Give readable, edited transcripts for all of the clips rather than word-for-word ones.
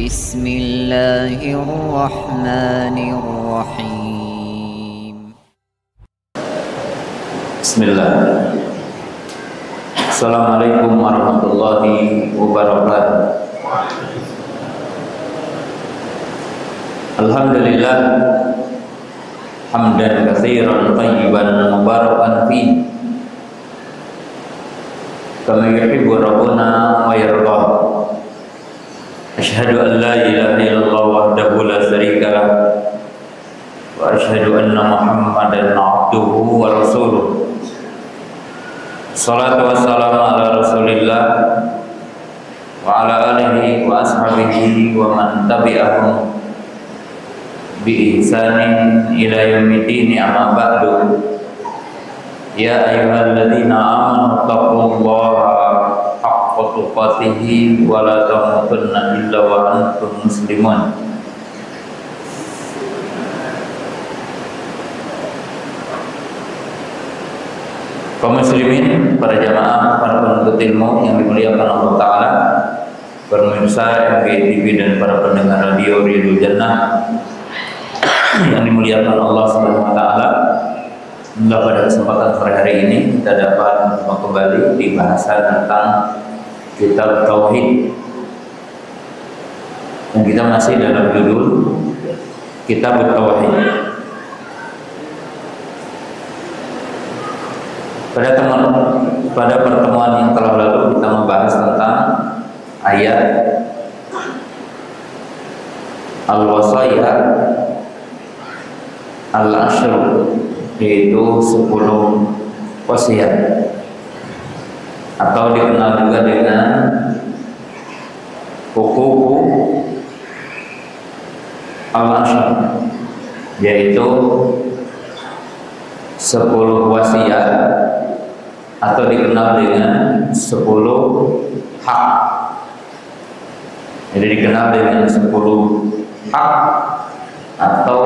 بسم الله الرحمن الرحيم. بسم الله. Assalamualaikum warahmatullahi wabarakatuh. Alhamdulillah hamdan katsiran thayyiban mubarakan fihi kama yuhibbu rabbuna wa yarda. Asyhadu an la ilaha illallah wahdahu la syarika lah wa asyhadu anna Muhammadan abduhu wa rasuluh. Salatu wassalamu ala Rasulillah wa ala alihi wa ashabihi wa man tabi'ahum bi ihsanin ila yaumiddin, amma ba'du. Ya ayyuhalladzina amanu taqullaha haqqa tuqatih wa la tamutunna illa wa antum muslimun. Kaum muslimin, para jamaah, para penuntut ilmu yang dimuliakan Allah Ta'ala, pemirsa MGTV dan para pendengar radio Ridul Jannah yang dimuliakan Allah Subhanahu Wa Ta'ala. Hingga pada kesempatan sore hari ini kita dapat kembali di bahasan tentang kitab Tauhid, dan kita masih dalam judul Kitab Tauhid. Pada pertemuan yang telah lalu kita membahas tentang ayat Al-Wasaya Al-Ashr, yaitu 10 wasiat atau dikenal juga dengan hukuku Al-Ashr, yaitu 10 wasiat atau dikenal dengan 10 hak. Jadi dikenal dengan 10 hak atau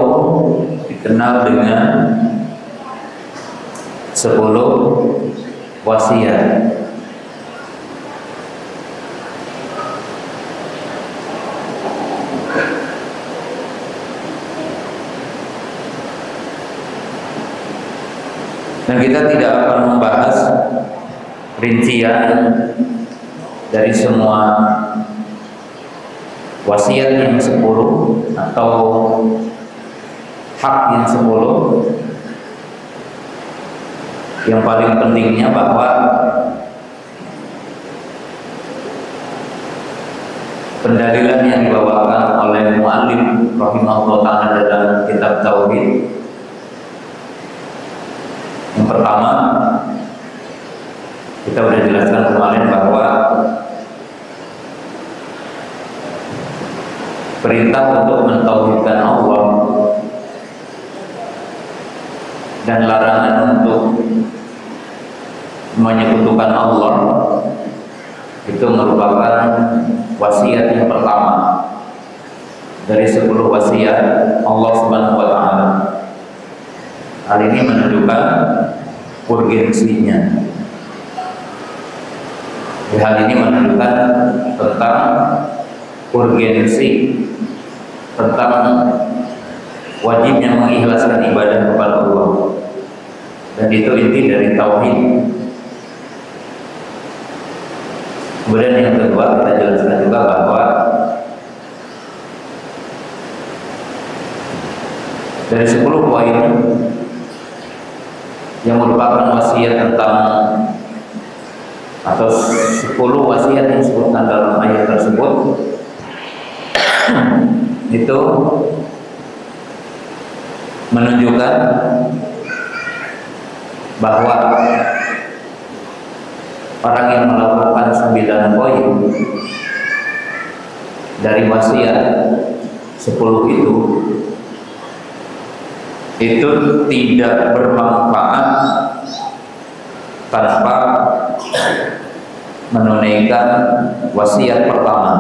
dikenal dengan 10 wasiat. Dan kita tidak akan membahas rincian dari semua wasiat yang 10 atau hak yang 10. Yang paling pentingnya bahwa pendalilan yang dibawakan oleh mu'allif rahimahullah ta'ala dalam kitab Tauhid, yang pertama kita sudah jelaskan kemarin bahwa perintah untuk mentauhidkan Allah dan larangan untuk menyekutukan Allah itu merupakan wasiat yang pertama dari 10 wasiat Allah Subhanahu wa Ta'ala. Hal ini menunjukkan urgensinya. Hal ini menunjukkan tentang urgensi, tentang wajibnya mengikhlaskan ibadah kepada Allah, dan itu inti dari tauhid. Kemudian yang kedua kita jelaskan juga bahwa dari 10 poin yang merupakan wasiat tentang atau 10 wasiat yang disebutkan dalam ayat tersebut itu menunjukkan bahwa orang yang melakukan 9 poin dari wasiat 10 itu tidak bermanfaat tanpa menunaikan wasiat pertama.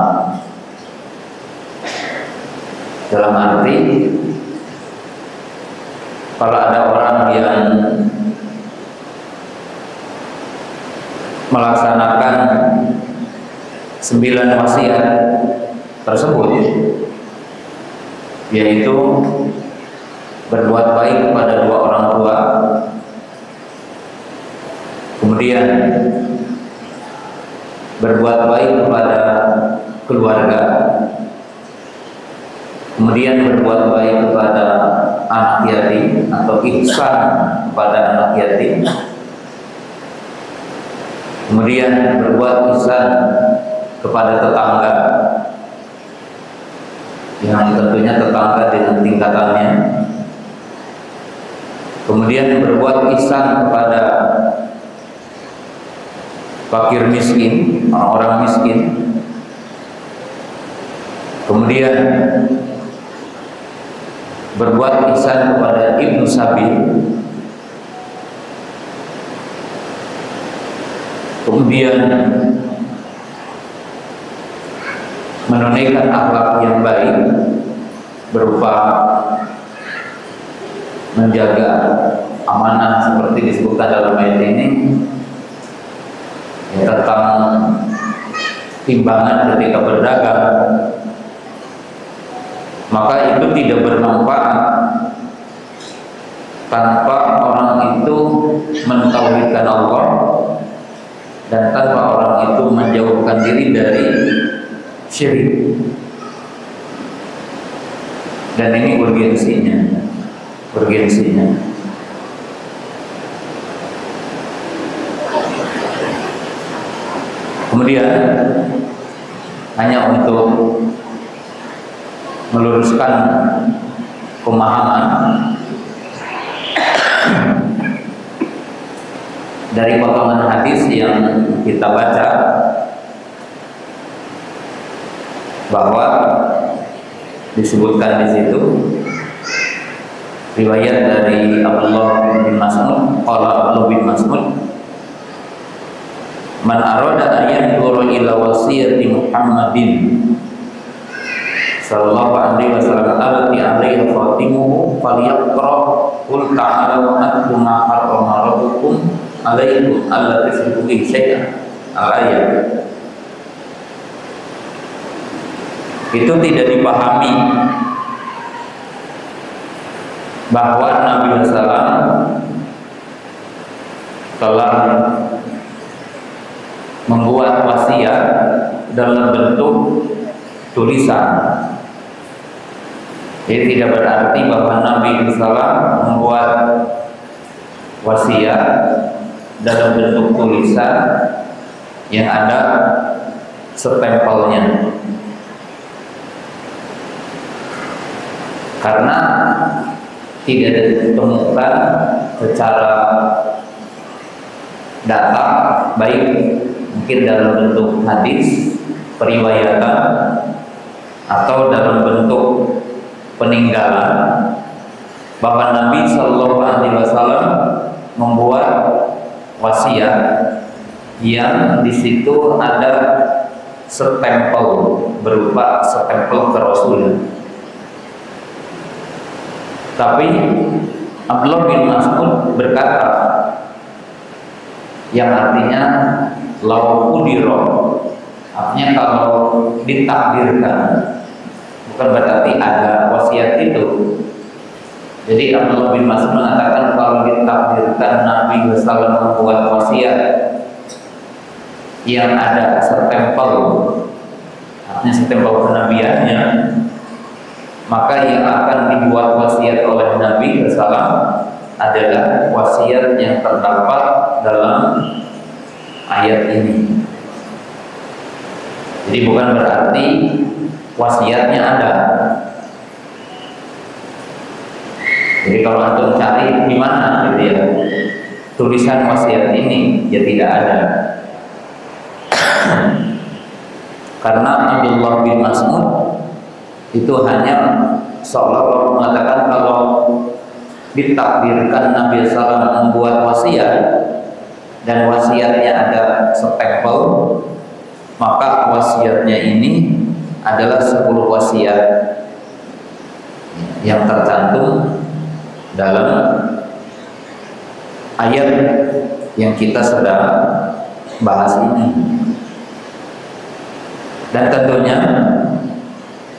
Dalam arti, kalau ada orang yang melaksanakan 9 wasiat tersebut, yaitu berbuat baik kepada dua orang tua, kemudian berbuat baik kepada keluarga, kemudian berbuat baik kepada anak yatim atau ihsan kepada anak yatim, kemudian berbuat ihsan kepada tetangga, yang tentunya tetangga dengan tingkatannya, kemudian berbuat ihsan kepada fakir miskin, orang-orang miskin, kemudian berbuat ihsan kepada ibnu sabil, kemudian menunaikan akhlak yang baik berupa menjaga amanah seperti disebutkan dalam ayat ini, tentang timbangan ketika berdagang, maka itu tidak bermanfaat tanpa orang itu mentauhidkan Allah dan tanpa orang itu menjauhkan diri dari syirik. Dan ini urgensinya. Kemudian hanya untuk meluruskan pemahaman dari potongan hadis yang kita baca, bahwa disebutkan di situ riwayat dari Abdullah bin Mas'ud, qala Abdullah bin Mas'ud, man arada ayyan yura ila wasiyati Muhammadin sallallahu alaihi wasallam allati alaihi khatimuhu falyaqra qul ta'ala wa atlu ma harrama rabbukum alaikum alla tusyriku bihi syai'an, al-ayat. Itu tidak dipahami bahwa Nabi SAW telah membuat wasiat dalam bentuk tulisan. Jadi tidak berarti bahwa Nabi SAW membuat wasiat dalam bentuk tulisan yang ada stempelnya. Karena tidak ditemukan secara data, baik mungkin dalam bentuk hadis, periwayatan, atau dalam bentuk peninggalan, bahwa Nabi Shallallahu Alaihi Wasallam membuat wasiat yang di situ ada stempel berupa stempel kerasulan. Tapi Abdullah bin Mas'ud berkata, yang artinya lau qudira, artinya kalau ditakdirkan, bukan berarti ada wasiat itu. Jadi Abdullah bin Mas'ud mengatakan kalau ditakdirkan Nabi SAW membuat wasiat yang ada stempel, artinya stempel kenabiannya, maka yang akan dibuat wasiat oleh Nabi SAW adalah wasiat yang terdapat dalam ayat ini. Jadi bukan berarti wasiatnya ada. Jadi kalau antum cari di mana gitu ya tulisan wasiat ini, ya tidak ada. Karena Abdullah bin Mas'ud itu hanya seolah-olah mengatakan kalau ditakdirkan Nabi SAW membuat wasiat dan wasiatnya ada stempel, maka wasiatnya ini adalah 10 wasiat yang tercantum dalam ayat yang kita sedang bahas ini. Dan tentunya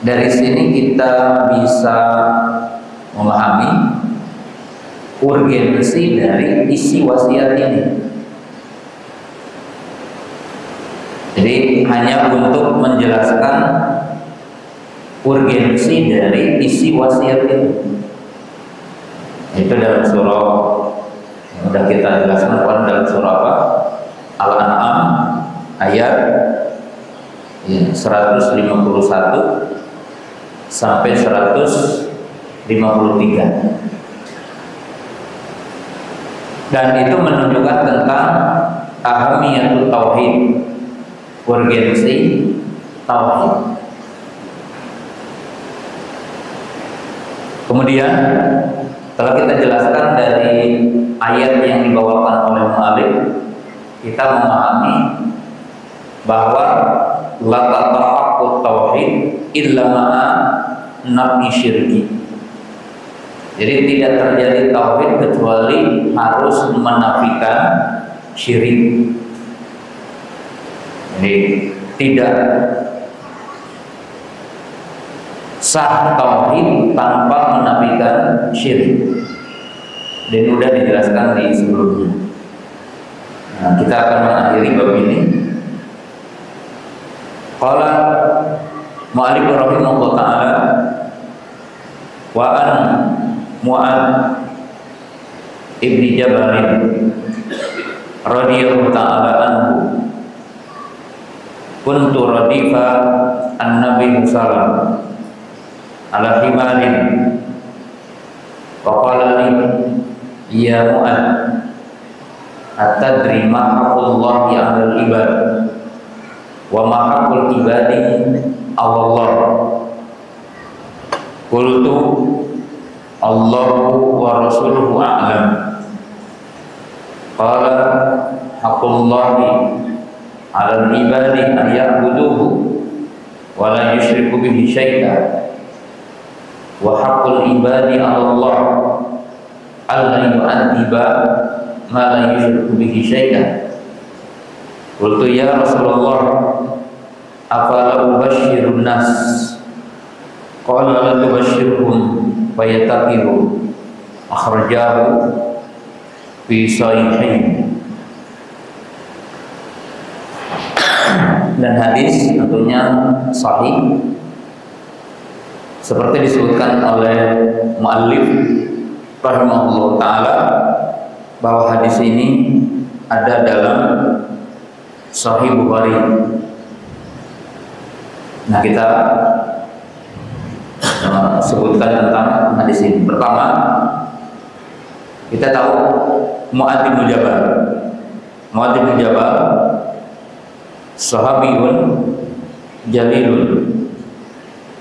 Dari sini kita bisa memahami urgensi dari isi wasiat ini. Jadi hanya untuk menjelaskan urgensi dari isi wasiat ini. Itu dalam surah yang sudah kita jelaskan dalam surah apa? Al-An'am ayat 151 sampai 153. Dan itu menunjukkan tentang ahamiyatul tauhid, urgensi tauhid. Kemudian kalau kita jelaskan dari ayat yang dibawakan oleh mu'allif, kita memahami bahwa la tatahaqqut tauhid illa ma'a nafi syirki. Jadi tidak terjadi tauhid kecuali harus menafikan syirik. Jadi tidak sah tauhid tanpa menafikan syirik. Dan sudah dijelaskan di sebelumnya. Nah, kita akan mengakhiri bab ini. Qala mu'allif rahimahullah ta'ala wa an Mu'ad ibni Jabal radhiyallahu ta'ala anhu kuntu radifa an-nabi sallallahu ala himarin wa qala li ya Mu'ad atadri ma haqqullahi 'alal ibad wa ma haqqul ibadi 'alallah. Qultu Allahu wa rasuluhu a'lam. Qala haqqullahi 'alal ibadi an ya'buduhu wa la yusyriku bihi syai'an wa haqqul ibadi 'ala Allah alla yu'adhiba ma la yusyriku bihi syai'an. Qultu ya Rasulullah afala ubashshirun nas? Qala la tubashshirhum fayataqiru. Akhrajahu fi sahihain. Dan hadis tentunya sahih seperti disebutkan oleh muallif rahimahullah ta'ala bahwa hadis ini ada dalam Sahih Bukhari. Nah, kita sebutkan tentang hadis ini. Pertama, kita tahu Mu'adz bin Jabal. Mu'adz bin Jabal sahabiyun jalilun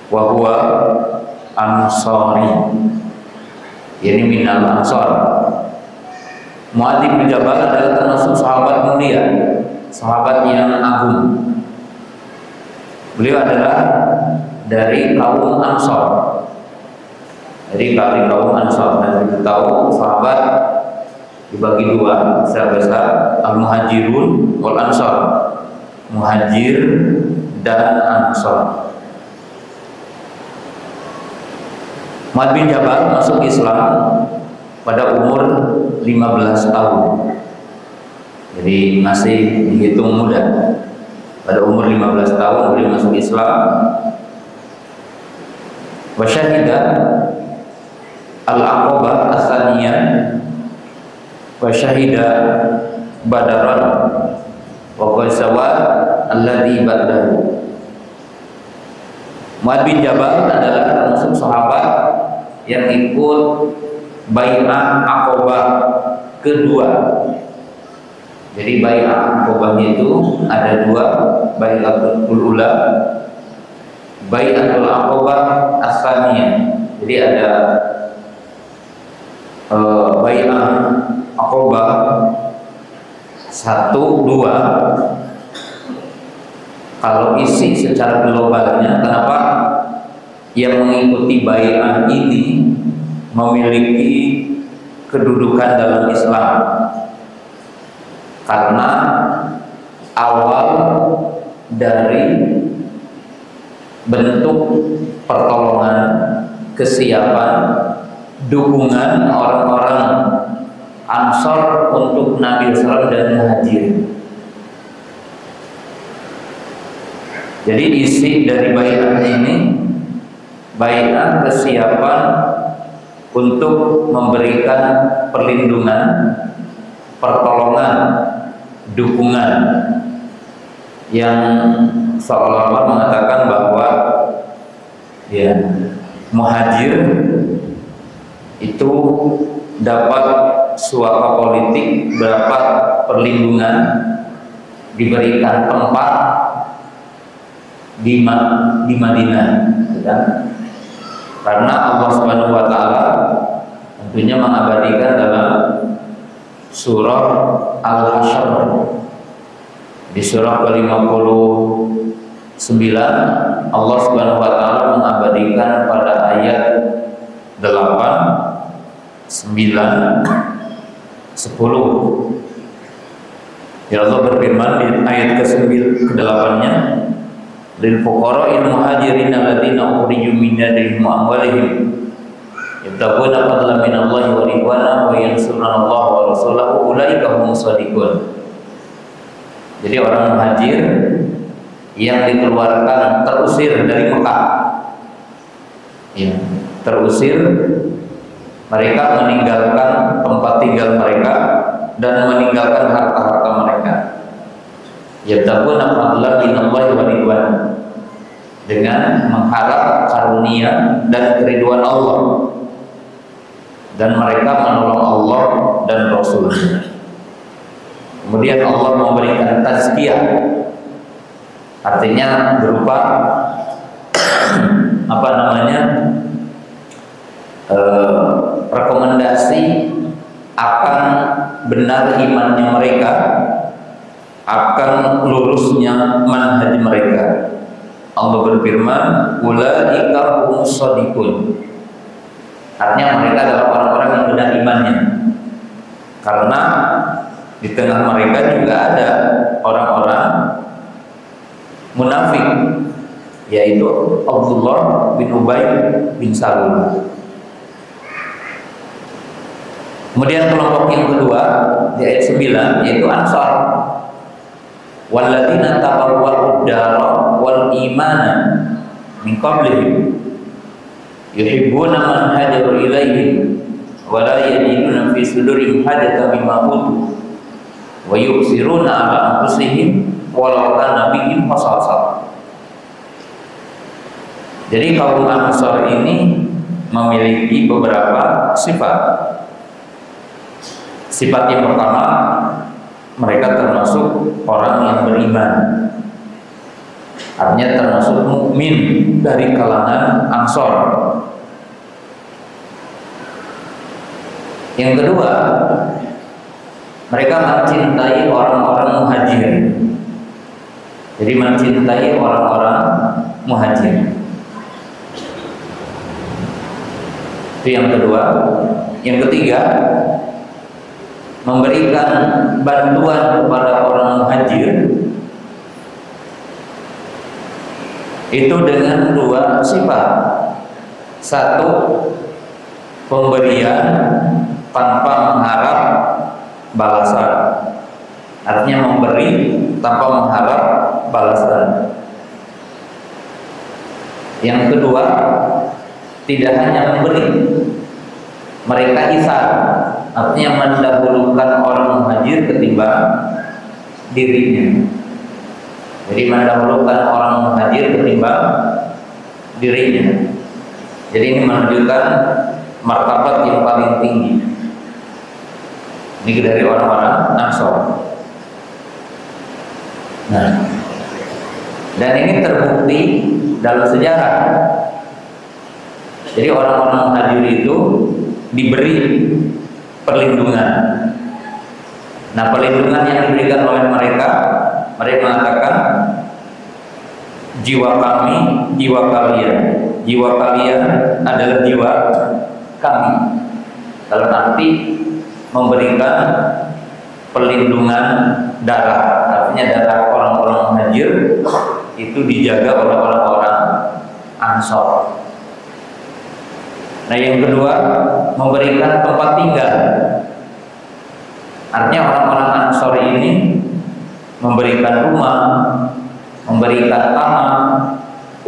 wa huwa ansari. Ini minal ansar. Mu'adz bin Jabal adalah termasuk sahabat mulia, sahabat yang agung. Beliau adalah dari kaum Ansar. Jadi dari kaum Ansar, dan kita tahu sahabat dibagi dua, besar-besar al-muhajirun wal ansar. Muhajir dan ansar. Mu'adz bin Jabal masuk Islam pada umur 15 tahun. Jadi masih dihitung muda. Pada umur 15 tahun beliau masuk Islam. Wa syahida al-aqabah as-saniyah wa syahida badaran wa qasawa alladhi ba'dahu. Mu'adz bin Jabal adalah termasuk sahabat yang ikut bai'ah Aqabah kedua. Jadi bai'ah Aqabahnya itu ada dua, bai'atul ula, bai'atul Aqabah as-saniyah. Jadi ada bai'ah Aqabah 1, 2. Kalau isi secara globalnya, kenapa yang mengikuti bai'ah ini memiliki kedudukan dalam Islam? Karena awal dari bentuk pertolongan, kesiapan, dukungan orang-orang Ansor untuk Nabi SAW dan Muhajir. Jadi isi dari baiat ini, baiat kesiapan untuk memberikan perlindungan, pertolongan, dukungan, yang seolah-olah mengatakan bahwa ya Muhajir itu dapat suaka politik, dapat perlindungan, diberikan tempat di Madinah, ya. Karena Allah Subhanahu wa taala tentunya mengabadikan dalam surah Al-Hasyr, di surah ke-59 Allah Subhanahu wa taala mengabadikan pada ayat 8, 9, 10. Ya Allah berfirman di ayat ke-8-nya, lil fuqara'il muhajirin alladziina ukhriju min diyarihim wa amwalihim yabtaguna fadlan min Allah wa ridwana wa yansuruna Allah wa rasulahu ulaika humus shadiqun. Jadi orang muhajir yang dikeluarkan, terusir dari Mekah, ya, terusir, mereka meninggalkan tempat tinggal mereka dan meninggalkan harta-harta mereka. Yabtaguna fadlan min Allah wa ridwan, dengan mengharap karunia dan keriduan Allah, dan mereka menolong Allah dan Rasul-Nya. Kemudian Allah memberikan tazkiyah, artinya berupa rekomendasi akan benar imannya mereka, akan lurusnya manhaj mereka. Allah berfirman, ulaika humus shadiqun. Artinya mereka adalah orang-orang yang benar imannya. Karena di tengah mereka juga ada orang-orang munafik, yaitu Abdullah bin Ubay bin Salul. Kemudian kelompok yang kedua di ayat 9 yaitu Ansar. Walladzina tabawwa'ud dara wal imana min qablihim yuhibbuna man hajaru ilaihim wa la yajiduna fi sudurihim hajatan mimma utu wa yusiruna ala anfusihim walau kana bihim khasasah. Jadi kaum Ansar ini memiliki beberapa sifat. Sifat yang pertama, mereka termasuk orang yang beriman, artinya termasuk mukmin dari kalangan Ansor. Yang kedua, mereka mencintai orang-orang Muhajir. Jadi mencintai orang-orang Muhajir. Itu yang kedua. Yang ketiga, memberikan bantuan kepada orang Muhajir itu dengan dua sifat. Satu, pemberian tanpa mengharap balasan, artinya memberi tanpa mengharap balasan. Yang kedua, tidak hanya memberi, mereka ihsan, artinya mendahulukan orang Muhajir ketimbang dirinya. Jadi mendahulukan orang Muhajir ketimbang dirinya. Jadi ini menunjukkan martabat yang paling tinggi. Ini dari orang-orang Ansor. Nah, dan ini terbukti dalam sejarah. Jadi orang-orang Muhajir itu diberi perlindungan. Nah, perlindungan yang diberikan oleh mereka mengatakan, jiwa kami, jiwa kalian. Jiwa kalian adalah jiwa kami. Dalam arti memberikan perlindungan darah. Artinya darah orang-orang Muhajir itu dijaga oleh orang-orang Ansor. Nah, yang kedua, memberikan tempat tinggal. Artinya orang-orang Ansor ini memberikan rumah, memberikan tanah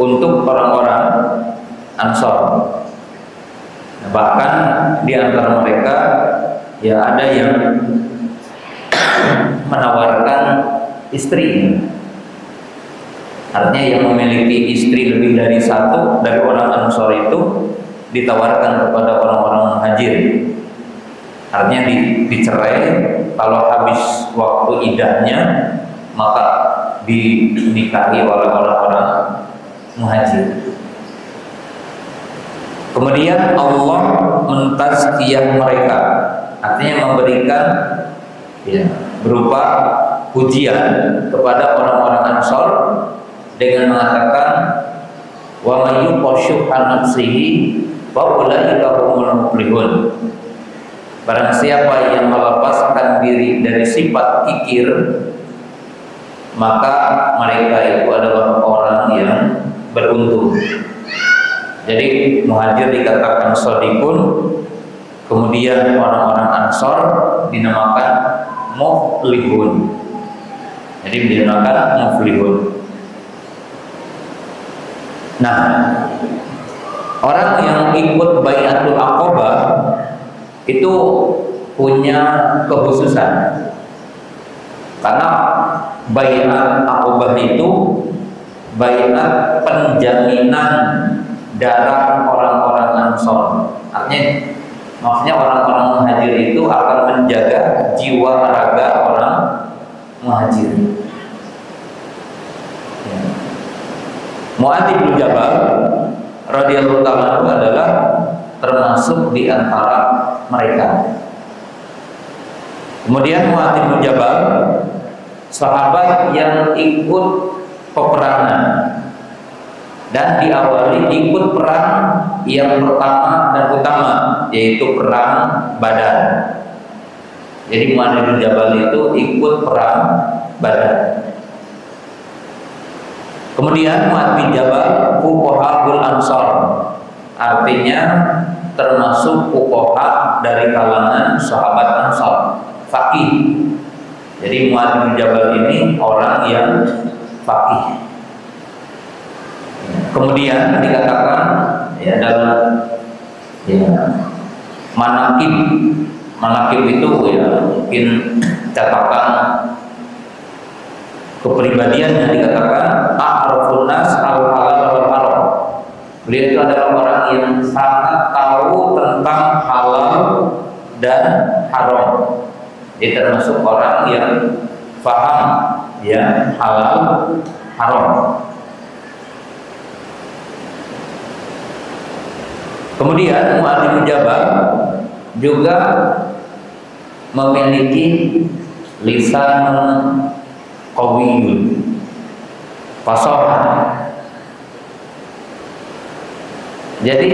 untuk orang-orang Ansor. Bahkan di antara mereka ya ada yang menawarkan istri. Artinya yang memiliki istri lebih dari satu dari orang Ansor itu ditawarkan kepada orang-orang Muhajir. Artinya dicerai, kalau habis waktu idahnya maka dinikahi oleh orang-orang Muhajir. Kemudian Allah mentazkiyah mereka, artinya memberikan ya, berupa pujian kepada orang-orang Ansor dengan mengatakan wa may yuqashuha nafsihi wa ulaika humul muflihun. Barang siapa yang melepaskan diri dari sifat kikir, maka mereka itu adalah orang yang beruntung. Jadi Muhajir dikatakan shadiqun, kemudian orang-orang Ansor dinamakan muflihun. Jadi dinamakan muflihun. Nah, orang yang ikut Bai'atul Aqabah itu punya kekhususan, karena Bai'at Aqabah itu bai'at penjaminan darah orang-orang Ansor. Artinya, maksudnya orang-orang Muhajir itu akan menjaga jiwa raga orang Muhajir. Ya. Mu'adz bin Jabal radhiyallahu ta'ala adalah termasuk di antara mereka. Kemudian Mu'adz bin Jabal, sahabat yang ikut peperangan dan diawali ikut perang yang pertama dan utama, yaitu perang Badar. Jadi Mu'adz bin Jabal itu ikut perang Badar. Kemudian Mu'adz bin Jabal fuqahaul Ansor, artinya termasuk fuqaha dari kalangan sahabat Ansor, faqih. Jadi Mu'adz bin Jabal ini orang yang faqih. Kemudian dikatakan ya dalam ya, manakib itu ya mungkin catatan kepribadiannya, dikatakan a'rafun nas al halal wal haram. Beliau itu adalah orang yang sangat tahu tentang halal dan haram. Dia termasuk orang yang paham ya halal haram. Kemudian Mu'adz bin Jabal juga memiliki lisan qawiyun, fasahah. Jadi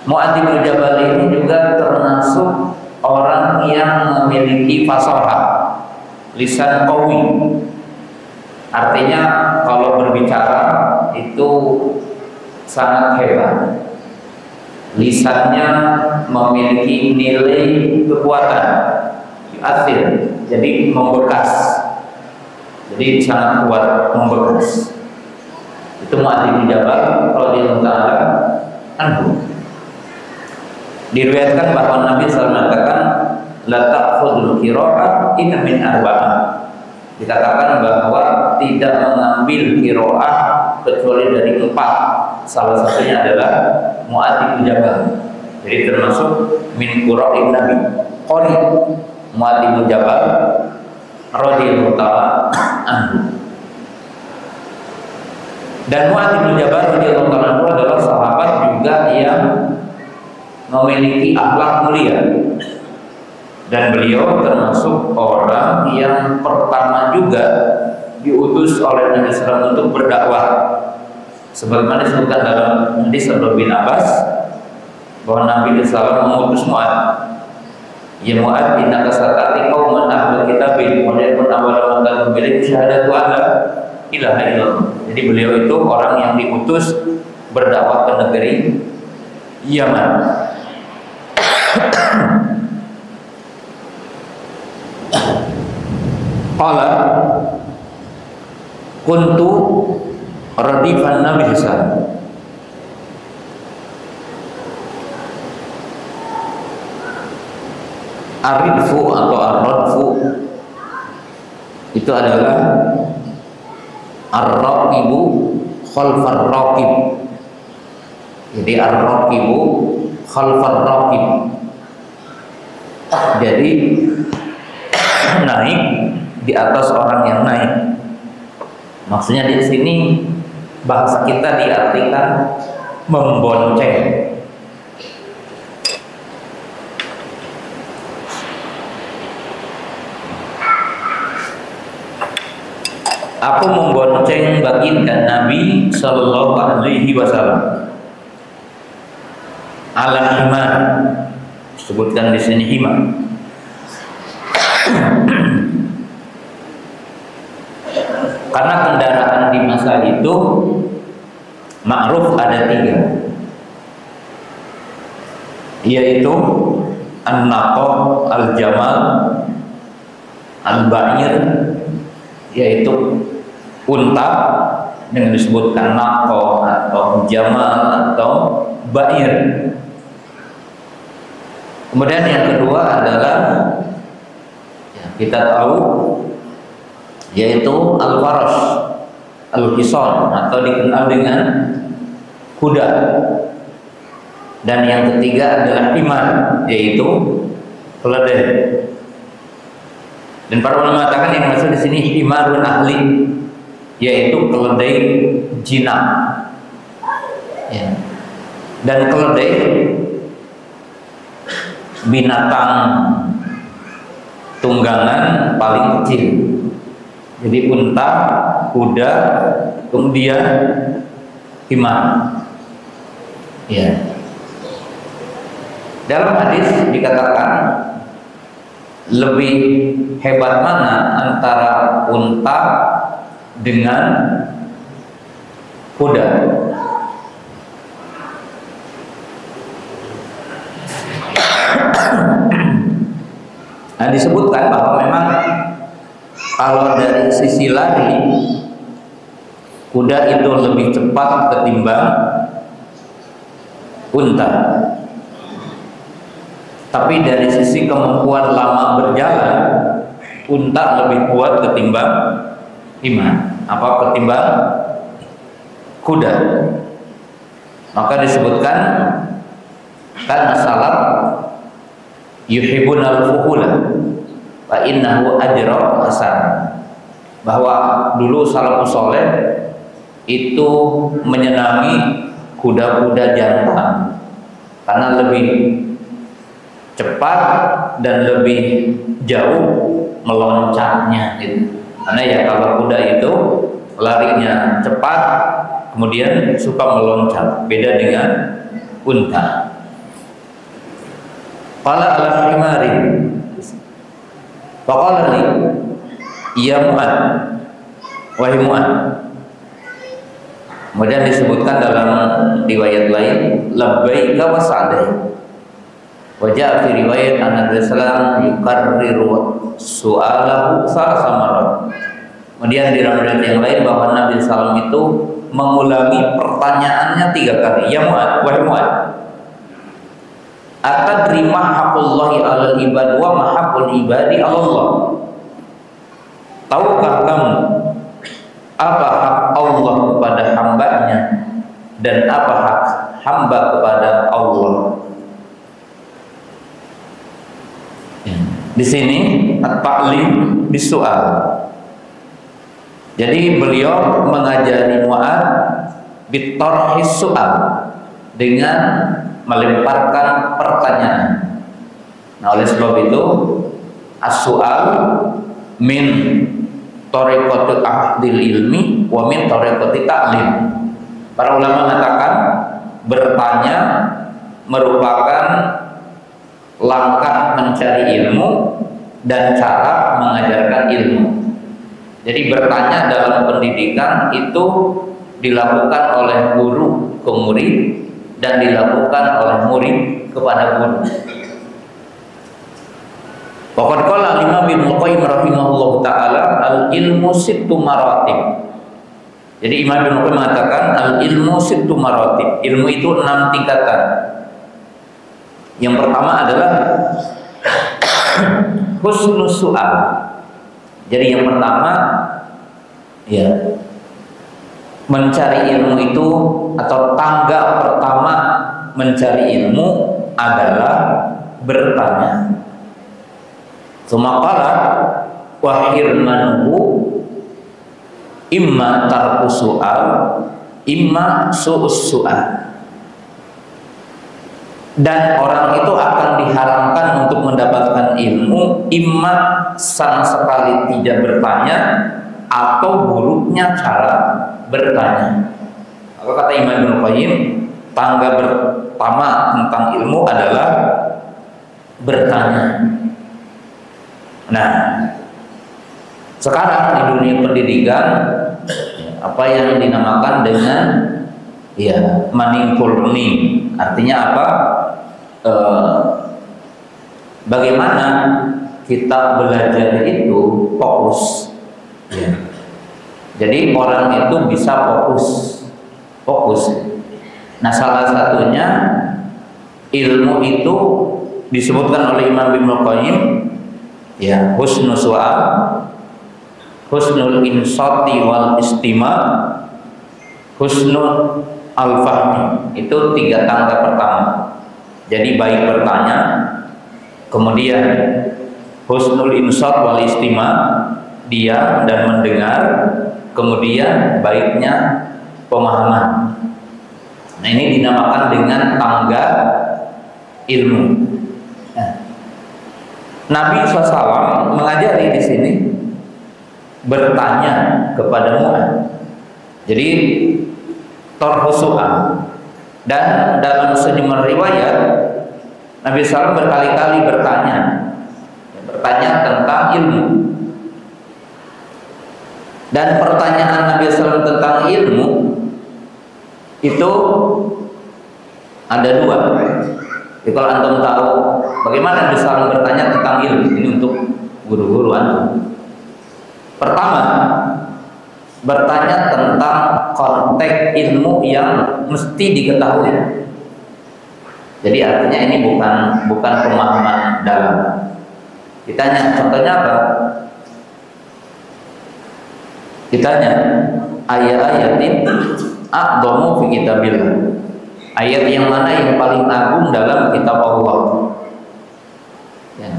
Mu'adz bin Jabal ini juga termasuk orang yang memiliki fasahah, lisan qawi. Artinya kalau berbicara itu sangat hebat. Lisannya memiliki nilai kekuatan, asir, jadi membekas, jadi sangat kuat, membekas. Itu Mu'adz bin Jabal radhiyallahu ta'ala anhu. Diriwayatkan bahwa Nabi SAW mengatakan la ta'khudul qira'ah illa min arba'ah. Dikatakan bahwa tidak mengambil qira'ah kecuali dari 4. Salah satunya adalah Mu'adz bin Jabal. Jadi termasuk min qura'in Nabi. Qari Mu'adz bin Jabal radhiyallahu ta'ala anhu. Dan Mu'adz bin Jabal radhiyallahu ta'ala anhu adalah sahabat juga yang memiliki akhlak mulia. Dan beliau termasuk orang yang pertama juga diutus oleh Nabi SAW untuk berdakwah. Sebagaimana disebutkan dalam hadis Abdullah bin Abbas bahwa Nabi SAW mengutus Mu'adz. Ya Mu'adz, innaka sata'ti qauman ahlul kitabin wa yakun awwala man tad'u ilaihim syahadatu alla ilaha illallah. Jadi beliau itu orang yang diutus berdakwah ke negeri Yaman. Qala kuntu radifan Nabi sallallahu Aridfu atau ar-radfu itu adalah ar-raqibu khalfar raqib. Jadi ar-raqibu khalfar raqib. Jadi naik di atas orang yang naik. Maksudnya di sini bahasa kita diartikan membonceng. Aku membonceng baginda Nabi Sallallahu Alaihi Wasallam ala himar, disebutkan di sini himar. Karena kendaraan di masa itu ma'ruf ada 3, yaitu an-naqah, al-jamal, al-ba'ir, yaitu unta dengan disebutkan naqah atau jamal atau ba'ir. Kemudian yang kedua adalah kita tahu yaitu al-farash, al-hison atau dikenal dengan kuda. Dan yang ketiga adalah himar, yaitu keledai. Dan para ulama mengatakan yang maksud di sini himarun ahli, yaitu keledai jinak. Ya. Dan keledai binatang tunggangan paling kecil. Jadi unta, kuda, kemudian himar. Ya. Dalam hadis dikatakan lebih hebat mana antara unta dengan kuda? Nah, disebutkan bahwa memang kalau dari sisi lari kuda itu lebih cepat ketimbang unta. Tapi dari sisi kemampuan lama berjalan, unta lebih kuat ketimbang himar, ketimbang kuda. Maka disebutkan kan salaf yuhibbun al-fuhula wa innahu ajra hasan, bahwa dulu salafus saleh itu menyenangi kuda-kuda jantan karena lebih cepat dan lebih jauh meloncatnya gitu. Karena ya kalau kuda itu larinya cepat kemudian suka meloncat, beda dengan unta. Qala al-himari faqala li ya Mu'ad, wahai Mu'ad. Kemudian disebutkan dalam riwayat lain labbaika wa sa'daik. Wajah fi riwayat Nabi sallallahu yukarriru su'alahu salasa marrat. Kemudian di riwayat yang lain bahwa Nabi sallallahu itu mengulangi pertanyaannya 3 kali. Ya Mu'ad, wahai Mu'ad, atadri ma haqqullahi 'alal ibad wa ma haqqul ibadi 'ala Allah? Tahukah kamu apa hak Allah kepada hambanya dan apa hak hamba kepada Allah? Di sini at-ta'lim bisu'al. Jadi beliau mengajari Mu'ad bitarhis su'al, dengan melemparkan pertanyaan. Nah, oleh sebab itu as-su'al min thariqatil ahdil ilmi wa min thariqatit ta'lim. Para ulama mengatakan bertanya merupakan langkah mencari ilmu dan cara mengajarkan ilmu. Jadi bertanya dalam pendidikan itu dilakukan oleh guru ke murid dan dilakukan oleh murid kepada guru. Waqad qala Imam Ibnu Qayyim rahimahullah taala al-ilmu sittu maratib. Jadi Imam Ibnu Qayyim mengatakan al-ilmu sittu maratib. Ilmu itu 6 tingkatan. Yang pertama adalah husnus su'al. Jadi yang pertama ya, mencari ilmu itu atau tangga pertama mencari ilmu adalah bertanya. Sumaqala wa hirmanuhu imma tarku su'al imma su'us su'al. Dan orang itu akan diharamkan untuk mendapatkan ilmu imma sama sekali tidak bertanya atau buruknya cara bertanya. Apa kata Imam Ibnu Qayyim? Tangga pertama tentang ilmu adalah bertanya. Nah, sekarang di dunia pendidikan apa yang dinamakan dengan ya meaningful learning, artinya apa? Bagaimana kita belajar itu fokus. Ya. Jadi orang itu bisa fokus. Nah, salah satunya ilmu itu disebutkan oleh Imam Ibnu Qayyim ya, husnul su'al, husnul insati wal istima', husnul al-fahmi. Itu 3 tangga pertama. Jadi baik bertanya, kemudian husnul insat wal istima', diam dan mendengar, kemudian baiknya pemahaman. Nah, ini dinamakan dengan tangga ilmu. Nah, Nabi SAW mengajari di sini bertanya kepada Mu'ad. Jadi tarhusu'an. Dan dalam sejumlah riwayat Nabi SAW berkali-kali bertanya tentang ilmu. Dan pertanyaan Nabi SAW tentang ilmu itu ada 2. Jadi kalau antum tahu bagaimana Nabi SAW bertanya tentang ilmu, ini untuk guru-guru antum. Pertama, bertanya tentang konteks ilmu yang mesti diketahui. Jadi artinya ini bukan pemahaman dalam. Ditanya, contohnya apa? Ditanya ayat-ayatin a'dhamu fi kitabillah. Ayat yang mana yang paling agung dalam kitab Allah? Ya.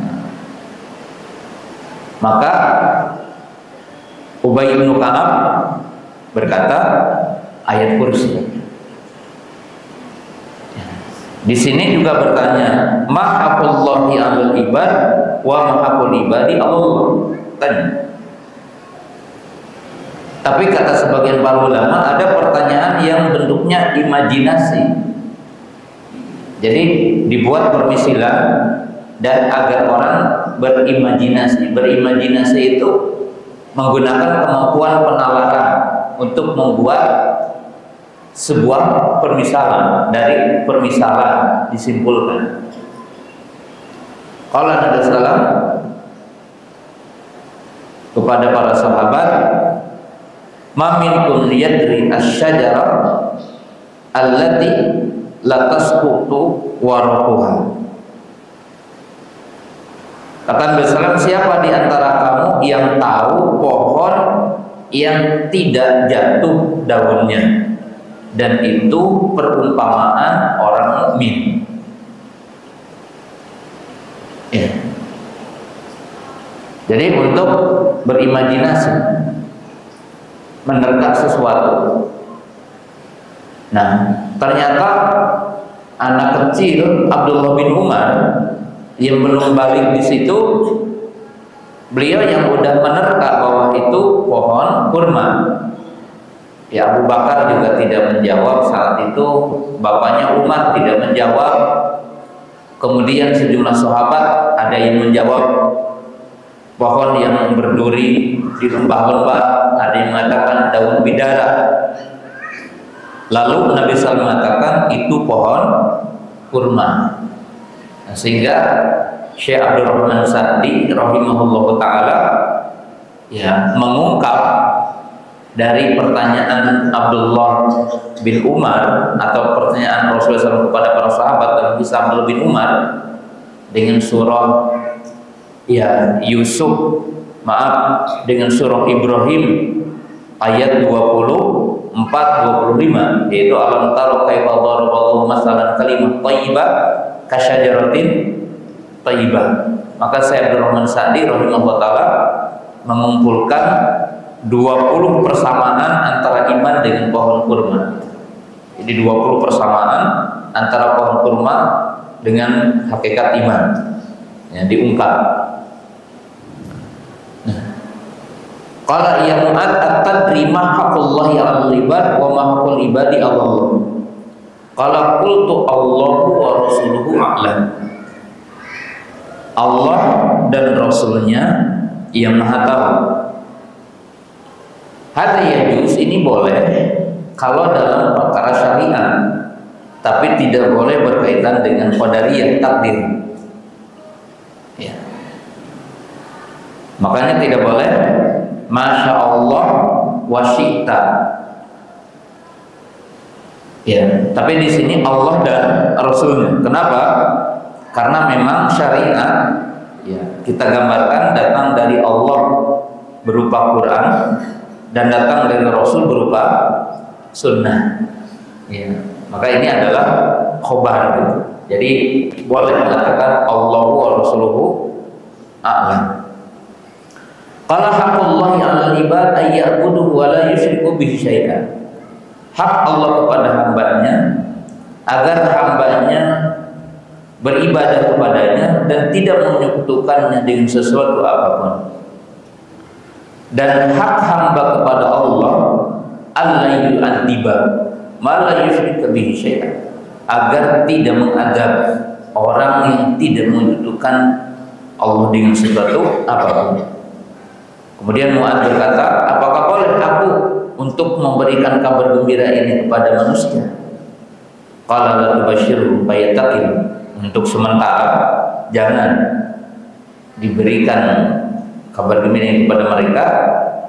Maka Ubay bin Ka'ab berkata ayat kursi. Di sini juga bertanya, mahaqullahi 'alal ibad wa mahaqul ibadi Allah. Tapi kata sebagian para ulama ada pertanyaan yang bentuknya imajinasi. Jadi dibuat permisilan dan agar orang berimajinasi. Berimajinasi itu menggunakan kemampuan penalaran untuk membuat sebuah permisalan, dari permisalan disimpulkan. Qala Nabi sallallahu kepada para sahabat, ma minkum yadri asy-syajarah allati la tasqutu waraquha. Kata Nabi sallallahu, siapa di antara kamu yang tahu pohon yang tidak jatuh daunnya? Dan itu perumpamaan orang mukmin. Ya. Jadi untuk berimajinasi, menerka sesuatu. Nah, ternyata anak kecil Abdullah bin Umar yang belum balik di situ, beliau yang udah menerka bahwa itu pohon kurma. Ya, Abu Bakar juga tidak menjawab saat itu, bapaknya Umar tidak menjawab. Kemudian sejumlah sahabat ada yang menjawab pohon yang berduri di lembah-lembah, ada yang mengatakan daun bidara. Lalu Nabi SAW mengatakan itu pohon kurma. Nah, sehingga Syekh Abdurrahman Sa'di rahimahullah ta'ala ya mengungkap dari pertanyaan Abdullah bin Umar atau pertanyaan Rasulullah SAW kepada para sahabat dan bisa bin Umar dengan surah ya dengan surah Ibrahim ayat 24-25, yaitu alam taro kaifa daraballahu masalan kalimat thayyibah kasyajaratin thayyibah. Maka Syekh Abdurrahman Sa'di rahimahullah taala mengumpulkan 20 persamaan antara iman dengan pohon kurma. Jadi 20 persamaan antara pohon kurma dengan hakikat iman yang diungkap. Qala ya Mu'ad at-tadri ma haqqullahi 'alal ibad wa ma haqqul ibadi 'ala Allah. Qala qultu Allahu wa rasuluhu a'lam. Allah dan Rasulnya yang Maha tahu. Hadza yajuz, ini boleh kalau dalam perkara syariat, tapi tidak boleh berkaitan dengan qadariyah, takdir. Ya. Makanya tidak boleh Masya Allah wa syi'ta. Ya, tapi di sini Allah dan Rasulnya. Kenapa? Karena memang syariat ya, kita gambarkan datang dari Allah berupa Quran dan datang dari Rasul berupa sunnah. Ya, maka ini adalah khobar gitu. Jadi boleh mengatakan Allahu wa Rasuluhu a'lam. Qala haqqullahi 'alal ibad ay ya'buduhu wa la yusyriku bihi syai'an. Hak Allah kepada hambanya agar hambanya beribadah kepadanya dan tidak menyekutukannya dengan sesuatu apapun. Dan hak hamba kepada Allah alla yu'adziba ma la yusyriku bihi syai'an, agar tidak mengadab orang yang tidak menyekutukan Allah dengan sesuatu apapun. Kemudian Mu'adz berkata, apakah boleh aku untuk memberikan kabar gembira ini kepada manusia? Qala la tubashshirhum fayattaqin. Untuk sementara jangan diberikan kabar gembira ini kepada mereka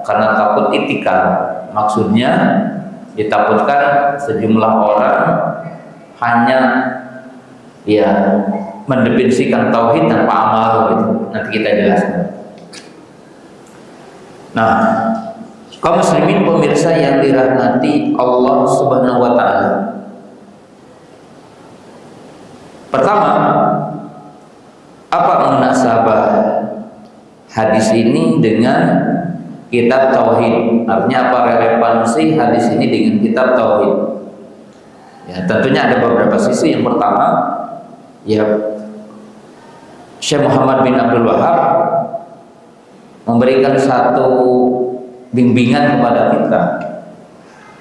karena takut itikal. Maksudnya ditakutkan sejumlah orang hanya ya mendefinisikan tauhid tanpa amal gitu. Nanti kita jelaskan. Nah, kaum muslimin pemirsa yang dirahmati Allah Subhanahu wa taala. Pertama, apa munasabah hadis ini dengan kitab tauhid? Artinya apa relevansi hadis ini dengan kitab tauhid? Ya, tentunya ada beberapa sisi. Yang pertama, ya Syekh Muhammad bin Abdul Wahab memberikan satu bimbingan kepada kita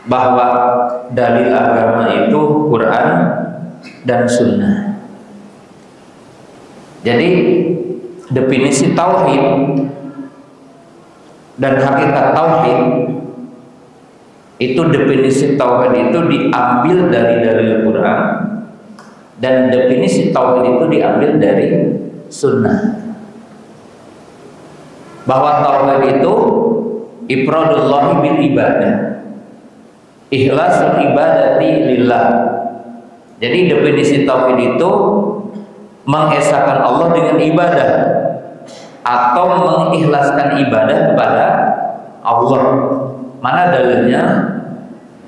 bahwa dalil agama itu Quran dan Sunnah. Jadi definisi tauhid dan hakikat tauhid itu, definisi tauhid itu diambil dari dalil Quran dan definisi tauhid itu diambil dari Sunnah. Bahwa tauhid itu ifradullahi bil ibadah, ikhlasul ibadati lillah. Jadi definisi tauhid itu mengesahkan Allah dengan ibadah atau mengikhlaskan ibadah kepada Allah. Mana dalilnya?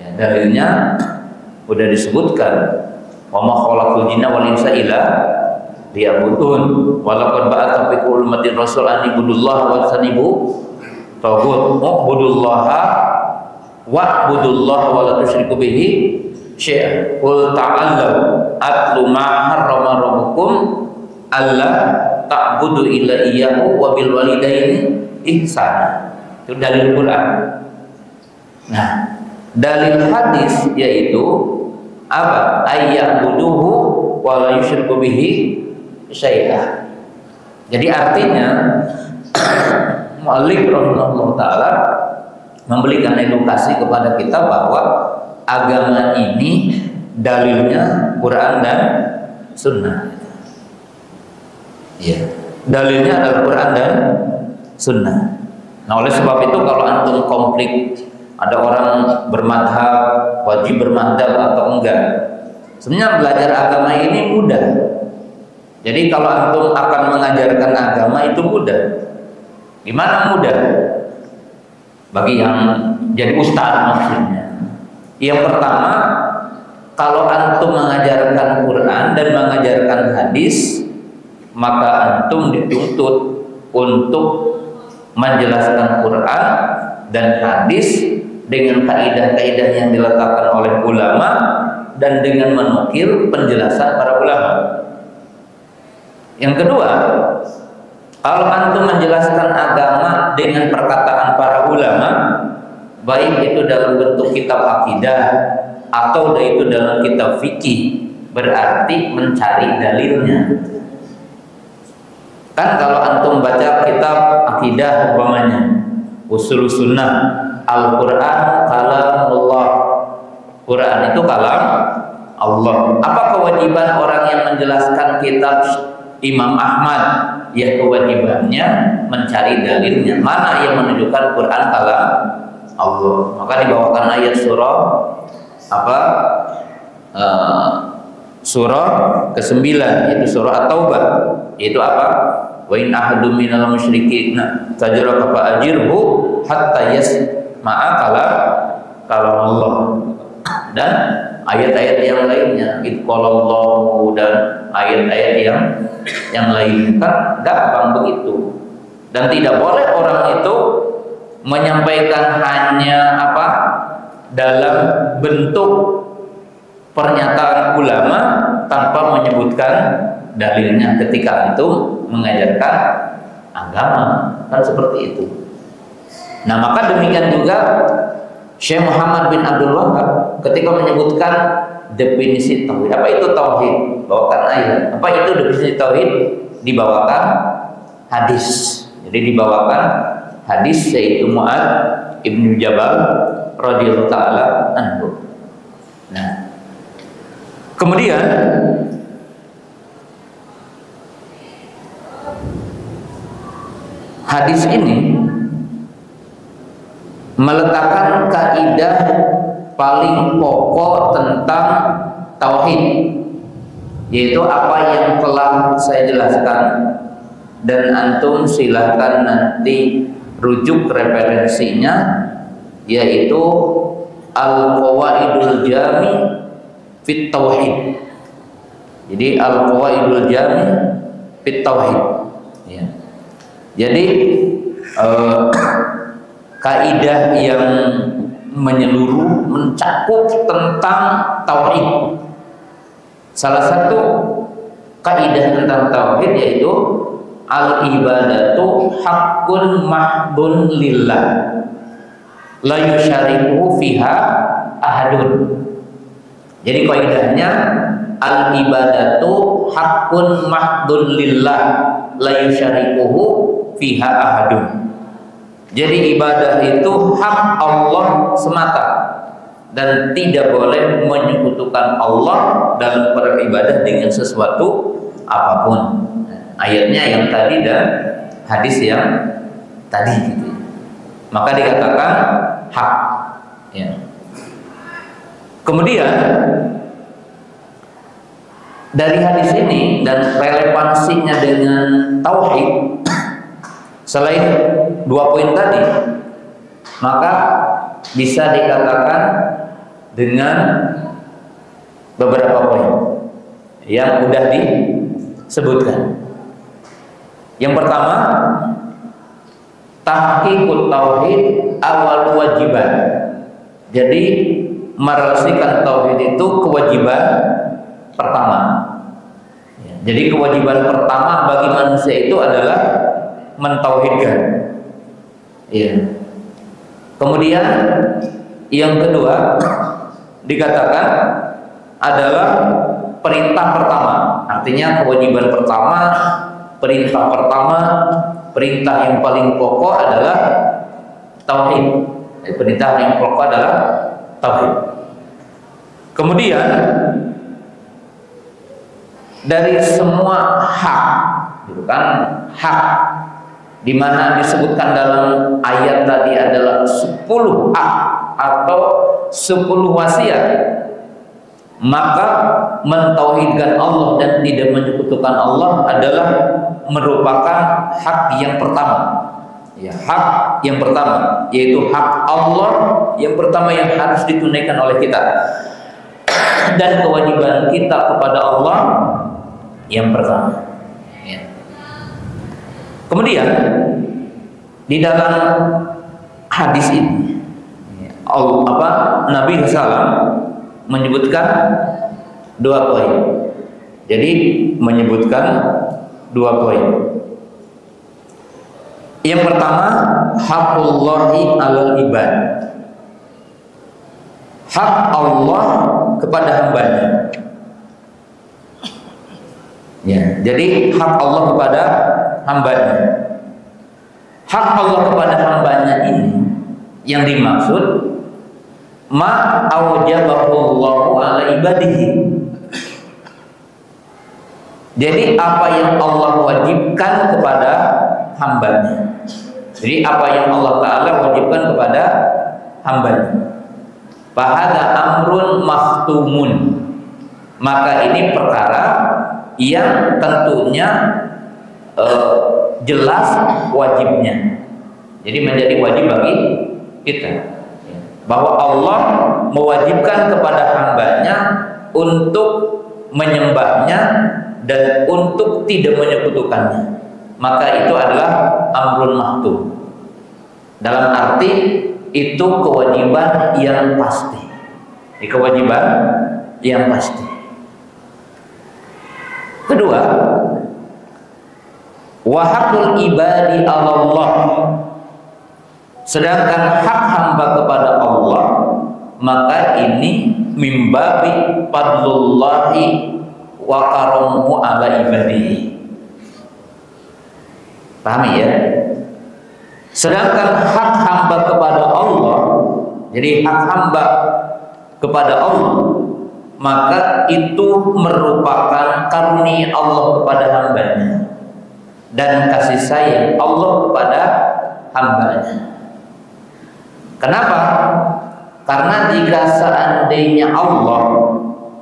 Ya, dalilnya sudah disebutkan, wa ma khalaqul jinna wal insa illa liya'budun wa laqad ba'atsa fi kulli ummatin rasulan an ibudullaha wa tanibu taghut. Ubudullaha wa'budullaha wa la tusyriku bihi syai'an. Qul ta'allu atlu ma harrama rabbukum alla ta'budu illa iyyahu wa bil walidaini ihsana. Itu dalil Quran. Nah, dalil hadis yaitu apa? Ayya'buduhu wa la yusyriku bihi syai'ah. Jadi artinya mu'allif rahimahullah ta'ala memberikan edukasi kepada kita bahwa agama ini dalilnya Quran dan Sunnah. Ya, dalilnya adalah Quran dan Sunnah. Nah, oleh sebab itu kalau antum konflik, ada orang bermadhab, wajib bermadhab atau enggak, sebenarnya belajar agama ini mudah. Jadi kalau antum akan mengajarkan agama itu mudah. Gimana mudah? Bagi yang jadi ustaz maksudnya. Yang pertama, kalau antum mengajarkan Quran dan mengajarkan hadis, maka antum dituntut untuk menjelaskan Quran dan hadis dengan kaidah-kaidah yang diletakkan oleh ulama dan dengan menukil penjelasan para ulama. Yang kedua, kalau antum menjelaskan agama dengan perkataan para ulama, baik itu dalam bentuk kitab akidah atau itu dalam kitab fikih, berarti mencari dalilnya. Kan kalau antum baca kitab akidah umpamanya Ushul Sunnah, Al-Quran kalamullah, Quran itu kalam Allah. Apa kewajiban orang yang menjelaskan kitab Imam Ahmad? Ya, kewajibannya mencari dalilnya, mana yang menunjukkan Quran kalam Allah. Maka dibawakan ayat surah surah ke-9, yaitu surah At-Taubah, yaitu apa? Wa in ahadum minal musyrikin tajaraka fa ajirhu hatta yasma'a kalam Allah. Dan ayat-ayat yang lainnya, itqalallahu, dan ayat-ayat yang lainnya, kan gampang begitu. Dan tidak boleh orang itu menyampaikan hanya dalam bentuk pernyataan ulama tanpa menyebutkan dalilnya ketika antum mengajarkan agama, kan seperti itu. Nah, maka demikian juga Syekh Muhammad bin Abdul Wahab ketika menyebutkan definisi tauhid. Apa itu tauhid? Bawakan ayat. Apa itu definisi tauhid? Dibawakan hadis. Jadi dibawakan hadis yaitu Mu'adz ibnu Jabal radhiyallahu taala anhu. Nah, kemudian hadis ini meletakkan kaidah paling pokok tentang tauhid, yaitu apa yang telah saya jelaskan, dan antum silahkan nanti rujuk referensinya, yaitu Al-Qawaidul Jami fit Tauhid. Jadi Al-Qawaidul Jami fit Tauhid, ya. Jadi kaidah yang menyeluruh, mencakup tentang tauhid. Salah satu kaidah tentang tauhid yaitu al-ibadatu haqqun mahdun lillah la yusyariku fiha ahadun. Jadi kaidahnya al-ibadatu haqqun mahdun lillah la yusyarikuhu fiha ahadun. Jadi ibadah itu hak Allah semata dan tidak boleh menyekutukan Allah dalam beribadah dengan sesuatu apapun. Ayatnya yang tadi dan hadis yang tadi gitu. Maka dikatakan hak, ya. Kemudian dari hadis ini dan relevansinya dengan tauhid, selain dua poin tadi, maka bisa dikatakan dengan beberapa poin yang sudah disebutkan. Yang pertama, tahqiqut tauhid awal wajiban. Jadi merelasikan tauhid itu kewajiban pertama. Jadi kewajiban pertama bagi manusia itu adalah mentauhidkan. Ya. Kemudian yang kedua dikatakan adalah perintah pertama. Artinya kewajiban pertama, perintah pertama, perintah yang paling pokok adalah tauhid. Perintah yang pokok adalah tauhid. Kemudian dari semua hak, gitu kan, hak di mana disebutkan dalam ayat tadi adalah 10 hak atau 10 wasiat, maka mentauhidkan Allah dan tidak menyekutukan Allah adalah merupakan hak yang pertama. Ya, hak yang pertama, yaitu hak Allah yang pertama yang harus ditunaikan oleh kita, dan kewajiban kita kepada Allah yang pertama. Ya. Kemudian di dalam hadis ini, Nabi SAW menyebutkan 2 poin. Jadi menyebutkan 2 poin. Yang pertama, hakullahi alal ibad, hak Allah kepada hambanya. Ya, jadi hak Allah kepada hambanya. Hak Allah kepada hambanya ini yang dimaksud ma aujabahullahu ala ibadihi. Jadi apa yang Allah wajibkan kepada hambanya. Jadi apa yang Allah Ta'ala wajibkan kepada hambanya. Fahada amrun mahtumun, maka ini perkara yang tentunya jelas wajibnya. Jadi menjadi wajib bagi kita, bahwa Allah mewajibkan kepada hambanya untuk menyembahnya dan untuk tidak menyekutukannya. Maka itu adalah amrun mahtum. Dalam arti itu kewajiban yang pasti. Kewajiban yang pasti. Kedua, wa haqqul ibadi 'ala Allah. Sedangkan hak hamba kepada Allah, maka ini mimbabi fadlullahi wa karamuhu 'ala ibadihi. Pahami ya? Sedangkan hak hamba kepada Allah, jadi hak hamba kepada Allah, maka itu merupakan karunia Allah kepada hambanya dan kasih sayang Allah kepada hambanya. Kenapa? Karena jika seandainya Allah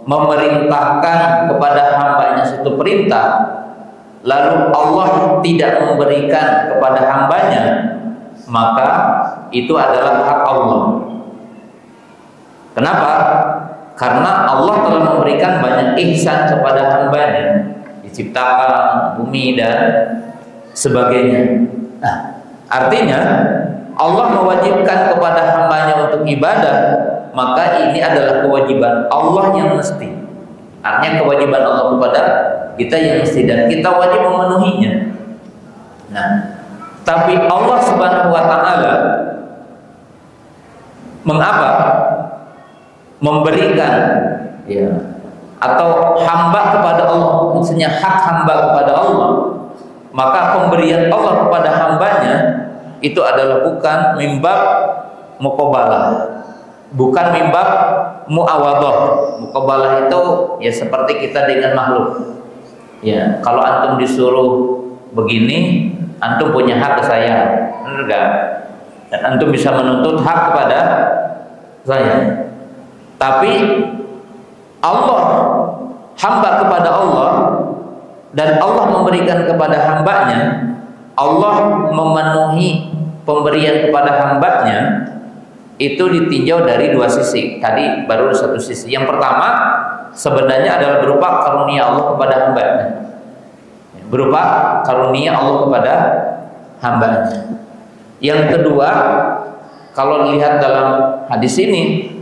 memerintahkan kepada hambanya satu perintah, lalu Allah tidak memberikan kepada hambanya, maka itu adalah hak Allah. Kenapa? Karena Allah telah memberikan banyak ihsan kepada hambanya, diciptakan bumi dan sebagainya. Nah, artinya Allah mewajibkan kepada hambanya untuk ibadah, maka ini adalah kewajiban Allah yang mesti. Artinya kewajiban Allah kepada kita yang mesti, dan kita wajib memenuhinya. Nah, tapi Allah Subhanahu wa Ta'ala mengapa memberikan, ya, atau hamba kepada Allah, maksudnya hak hamba kepada Allah, maka pemberian Allah kepada hambanya itu adalah bukan mimbab muqabalah, bukan mimbab muawadah. Muqabalah itu ya seperti kita dengan makhluk. Ya, kalau antum disuruh begini, antum punya hak ke saya, benar enggak? Dan antum bisa menuntut hak kepada saya. Tapi Allah, hamba kepada Allah, dan Allah memberikan kepada hambanya, Allah memenuhi pemberian kepada hambanya itu ditinjau dari 2 sisi. Tadi baru 1 sisi. Yang pertama sebenarnya adalah berupa karunia Allah kepada hambanya, berupa karunia Allah kepada hambanya. Yang kedua, kalau dilihat dalam hadis ini,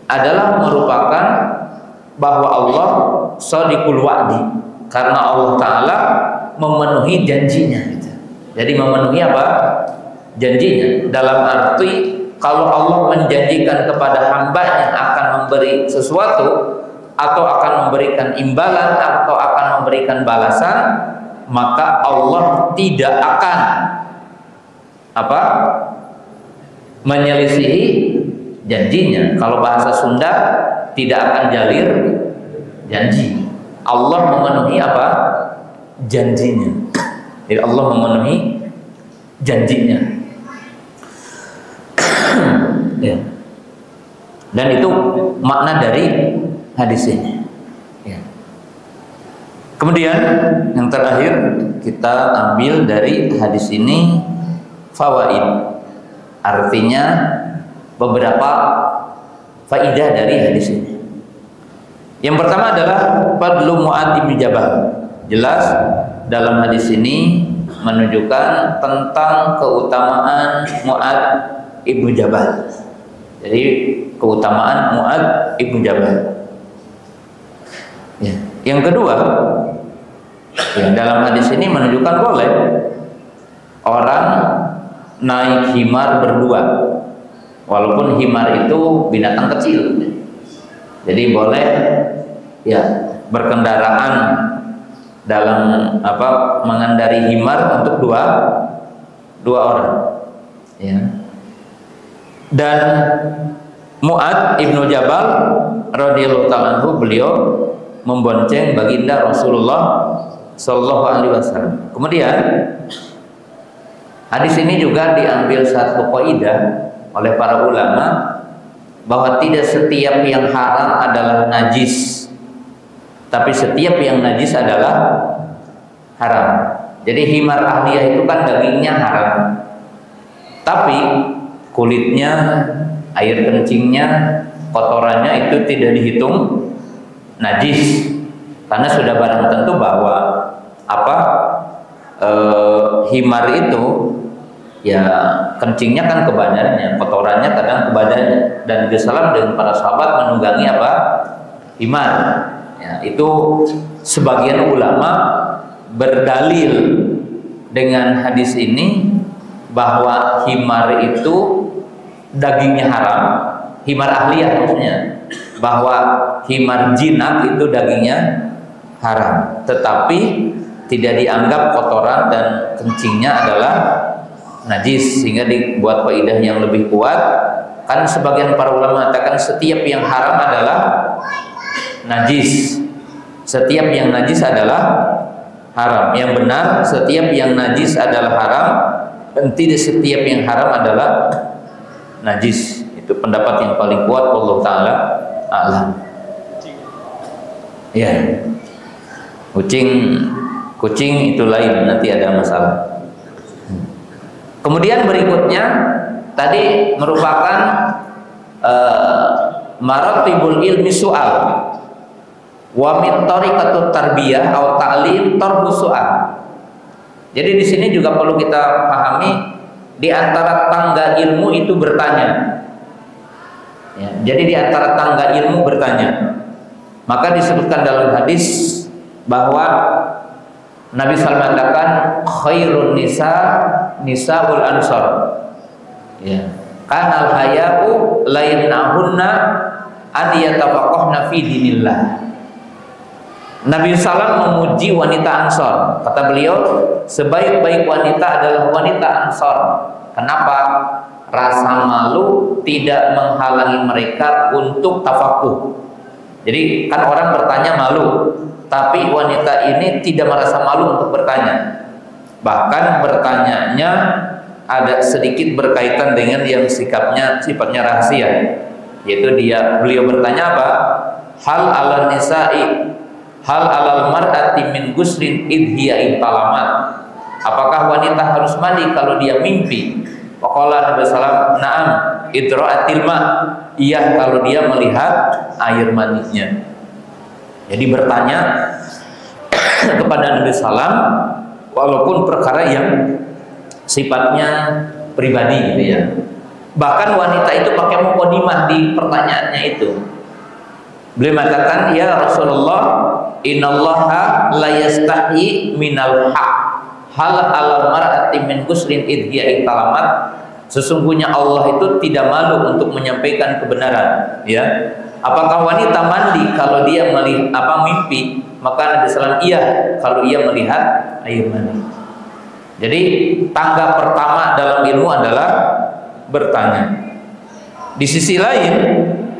adalah merupakan bahwa Allah shadiqul wa'di, karena Allah Ta'ala memenuhi janjinya gitu. Jadi memenuhi apa? Janjinya, dalam arti kalau Allah menjanjikan kepada hambanya akan memberi sesuatu, atau akan memberikan imbalan, atau akan memberikan balasan, maka Allah tidak akan menyelisihi janjinya. Kalau bahasa Sunda, tidak akan jalir janji. Allah memenuhi apa? Janjinya. Jadi Allah memenuhi janjinya. Ya. Dan itu makna dari hadis ini. Ya. Kemudian yang terakhir kita ambil dari hadis ini fawaid. Artinya beberapa faidah dari hadis ini. Yang pertama adalah fadlu Mu'adz bin Jabal. Jelas dalam hadis ini menunjukkan tentang keutamaan Mu'adz ibnu Jabal. Jadi keutamaan Mu'adz ibnu Jabal. Ya. Yang kedua, ya, dalam hadis ini menunjukkan boleh orang naik himar berdua, walaupun himar itu binatang kecil. Jadi boleh ya berkendaraan dalam mengendari himar untuk dua orang. Ya. Dan Mu'adz ibnu Jabal radhiyallahu ta'ala anhu, beliau membonceng baginda Rasulullah sallallahu alaihi wasallam. Kemudian hadis ini juga diambil satu kaidah oleh para ulama bahwa tidak setiap yang haram adalah najis, tapi setiap yang najis adalah haram. Jadi himar ahliyah itu kan dagingnya haram, tapi kulitnya, air kencingnya, kotorannya itu tidak dihitung najis, karena sudah barang tentu bahwa himar itu ya kencingnya kan ke badannya, kotorannya kadang ke badannya, dan Nabi SAW dengan para sahabat menunggangi himar. Ya, itu sebagian ulama berdalil dengan hadis ini bahwa himar itu dagingnya haram, himar ahliyah maksudnya, bahwa himar jinak itu dagingnya haram, tetapi tidak dianggap kotoran dan kencingnya adalah najis, sehingga dibuat kaidah yang lebih kuat. Kan sebagian para ulama mengatakan setiap yang haram adalah najis, setiap yang najis adalah haram. Yang benar, setiap yang najis adalah haram, dan tidak setiap yang haram adalah najis. Itu pendapat yang paling kuat, Allah Ta'ala a'lam. Ya, kucing itu lain, nanti ada masalah. Kemudian berikutnya tadi merupakan maratibul ilmi su'al wa min tariqatut tarbiyah atau ta'lim tarbu su'al. Jadi di sini juga perlu kita pahami, di antara tangga ilmu itu bertanya. Ya, jadi di antara tangga ilmu bertanya. Maka disebutkan dalam hadis bahwa Nabi SAW mengatakan khairun nisaul ansar. Ya. Kanal hayau la yamna'hunna an yatafaqahna fi dinillah. Nabi SAW memuji wanita Ansor. Kata beliau, sebaik-baik wanita adalah wanita Ansor. Kenapa? Rasa malu tidak menghalangi mereka untuk tafakuh. Jadi kan orang bertanya malu, tapi wanita ini tidak merasa malu untuk bertanya. Bahkan bertanyanya ada sedikit berkaitan dengan yang sifatnya rahasia, yaitu beliau bertanya apa? Hal ala nisa'i, hal alal mar'ati min guslin idhiya intalamat. Apakah wanita harus mandi kalau dia mimpi? Faqala Nabi sallallahu na'am idra'atil ma'. Iya, kalau dia melihat air maninya. Jadi bertanya kepada Nabi sallam, walaupun perkara yang sifatnya pribadi gitu ya. Bahkan wanita itu pakai muqaddimah di pertanyaannya itu. Beliau mengatakan, ya Rasulullah, innallaha la yastahi minal haq hal alal mar'ati min guslin idhiya intalamat. Sesungguhnya Allah itu tidak malu untuk menyampaikan kebenaran, ya. Apakah wanita mandi kalau dia melihat mimpi? Maka Nabi SAW iya kalau ia melihat air mani. Jadi tangga pertama dalam ilmu adalah bertanya. Di sisi lain,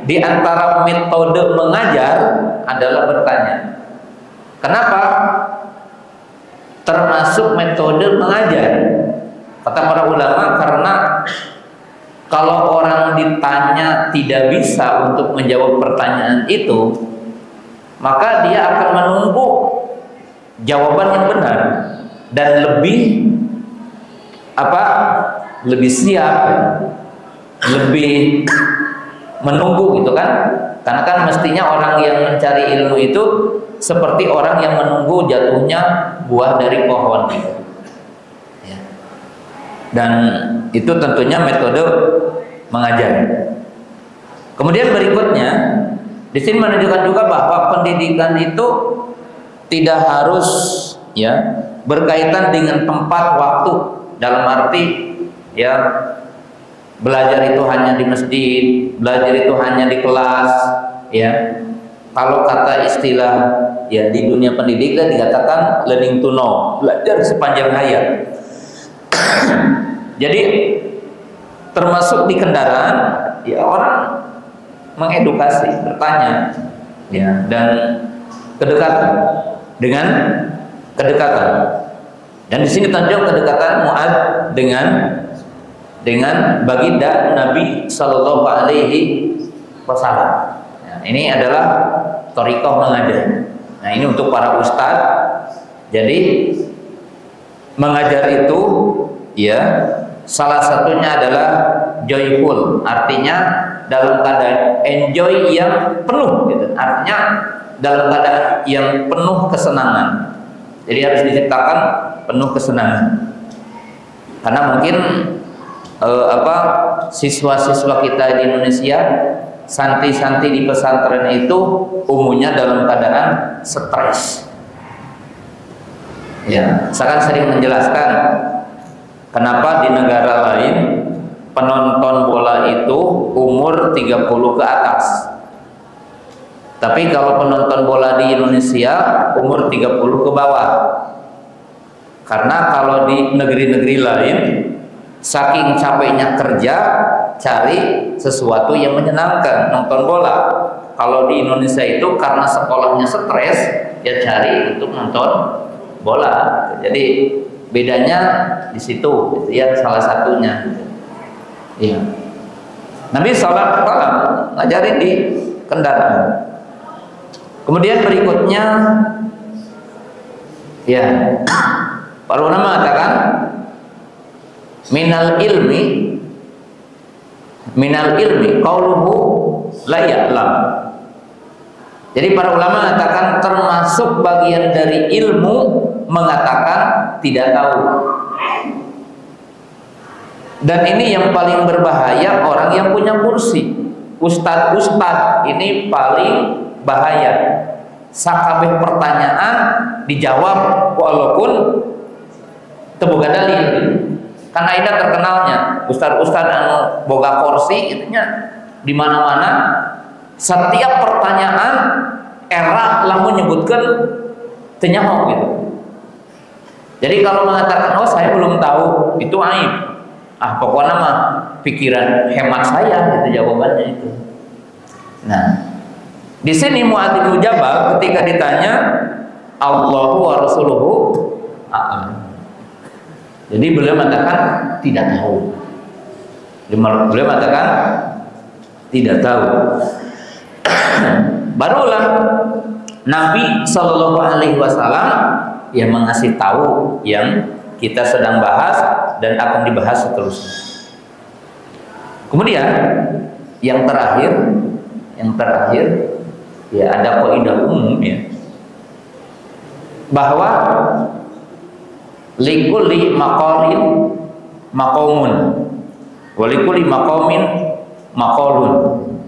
di antara metode mengajar adalah bertanya. Kenapa? Termasuk metode mengajar. Kata para ulama, karena kalau orang ditanya tidak bisa untuk menjawab pertanyaan itu, maka dia akan menunggu jawaban yang benar dan lebih lebih siap, lebih menunggu gitu kan. Karena kan mestinya orang yang mencari ilmu itu seperti orang yang menunggu jatuhnya buah dari pohon gitu. Ya. Dan itu tentunya metode mengajar. Kemudian berikutnya di sini menunjukkan juga bahwa pendidikan itu tidak harus berkaitan dengan tempat waktu, dalam arti belajar itu hanya di masjid, belajar itu hanya di kelas, Kalau kata istilah di dunia pendidikan dikatakan learning to know, belajar sepanjang hayat. Jadi termasuk di kendaraan, orang mengedukasi, bertanya, dan kedekatan dengan kedekatan. Dan di sini tunjuk kedekatan Mu'ad dengan baginda Nabi Sallallahu Alaihi Wasallam. Ini adalah thariqah mengajar. Nah, ini untuk para ustadz. Jadi mengajar itu salah satunya adalah joyful, artinya dalam keadaan enjoy yang penuh gitu. Artinya dalam keadaan yang penuh kesenangan. Jadi harus diciptakan penuh kesenangan. Karena mungkin siswa-siswa kita di Indonesia, santri-santri di pesantren itu umumnya dalam keadaan stres. Saya kan sering menjelaskan kenapa di negara lain penonton bola itu umur 30 ke atas. Tapi kalau penonton bola di Indonesia umur 30 ke bawah. Karena kalau di negeri-negeri lain saking capeknya kerja cari sesuatu yang menyenangkan, nonton bola. Kalau di Indonesia itu karena sekolahnya stres, cari untuk nonton bola. Jadi bedanya di situ, salah satunya. Nabi salat malam ngajarin di kendaraan. Kemudian berikutnya, para ulama mengatakan minal ilmi qauluhu la ya'lam. Jadi para ulama mengatakan termasuk bagian dari ilmu mengatakan tidak tahu. Dan ini yang paling berbahaya orang yang punya kursi. Ustadz ini paling bahaya. Sakabeh pertanyaan dijawab walaupun teboga dalil. Karena ini terkenalnya ustadz anu boga kursi itunya di mana-mana setiap pertanyaan era lamun menyebutkan tenyaho gitu. Jadi kalau mengatakan saya belum tahu itu aib. Pokoknya mah pikiran hemat saya gitu jawabannya itu. Nah, di sini Mu'adz bin Jabal ketika ditanya Allahu wa rasuluhu a'lam. Jadi beliau mengatakan tidak tahu. Beliau mengatakan tidak tahu. Barulah Nabi Shallallahu Alaihi Wasallam yang mengasih tahu yang kita sedang bahas dan akan dibahas seterusnya. Kemudian yang terakhir ada kaidah umum bahwa likulli maqalin maqamun wa likulli maqamin maqalun.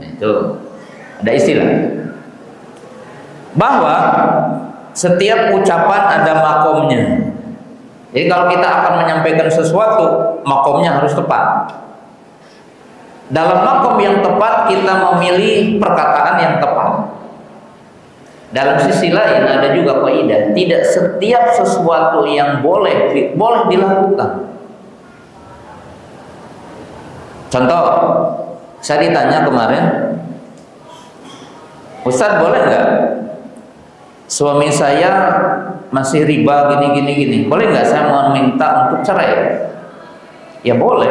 Itu ada istilah bahwa setiap ucapan ada makomnya. Jadi kalau kita akan menyampaikan sesuatu, makomnya harus tepat. Dalam makom yang tepat kita memilih perkataan yang tepat. Dalam sisi lain ada juga kaidah, tidak setiap sesuatu yang boleh dilakukan. Contoh, saya ditanya kemarin, Ustaz, boleh nggak suami saya masih riba gini, boleh nggak saya mau minta untuk cerai? Ya boleh,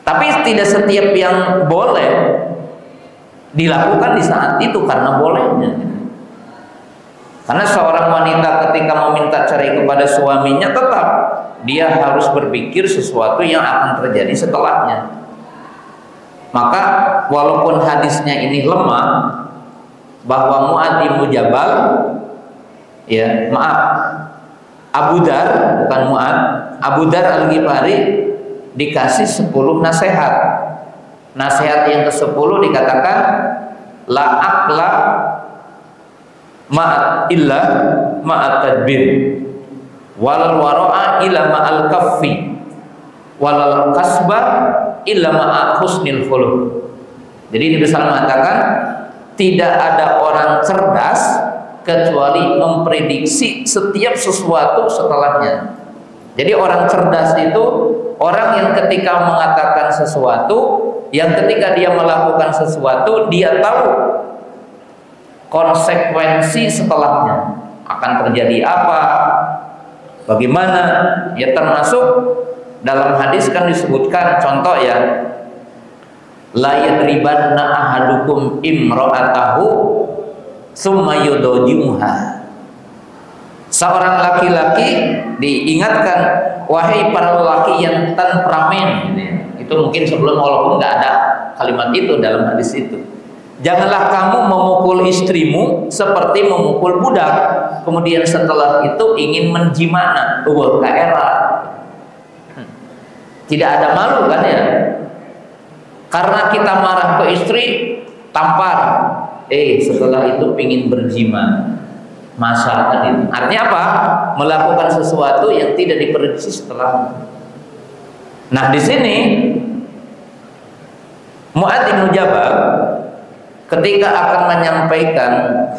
tapi tidak setiap yang boleh dilakukan di saat itu karena bolehnya. Karena seorang wanita ketika meminta cerai kepada suaminya, tetap dia harus berpikir sesuatu yang akan terjadi setelahnya. Maka walaupun hadisnya ini lemah, bahwa Mu'adz bin Jabal, ya maaf, Abu Dar, bukan Mu'adz, Abu Dar Al-Ghifari dikasih 10 nasihat. Nasihat yang ke-10 dikatakan la aqla ma'at illa ma'at tadbir wal wara'a illa ma'al kaffi wal kasba illa ma'a husnil khuluq. Jadi Nabi SAW mengatakan tidak ada orang cerdas kecuali memprediksi setiap sesuatu setelahnya. Jadi orang cerdas itu orang yang ketika mengatakan sesuatu, yang ketika dia melakukan sesuatu, dia tahu konsekuensi setelahnya akan terjadi apa, bagaimana. Ya termasuk dalam hadis kan disebutkan contoh ya, la yadribanna ahadukum imra'atahu summa yudajimuha. Seorang laki-laki diingatkan, wahai para lelaki yang temperamen, itu mungkin sebelum, walaupun nggak ada kalimat itu dalam hadis itu, janganlah kamu memukul istrimu seperti memukul budak, kemudian setelah itu ingin menjimana, kaera. Tidak ada malu kan ya? Karena kita marah ke istri, tampar, setelah itu ingin berjima. Masa tadi, artinya apa? Melakukan sesuatu yang tidak diprediksi setelah. Nah di sini Mu'adz bin Jabal ketika akan menyampaikan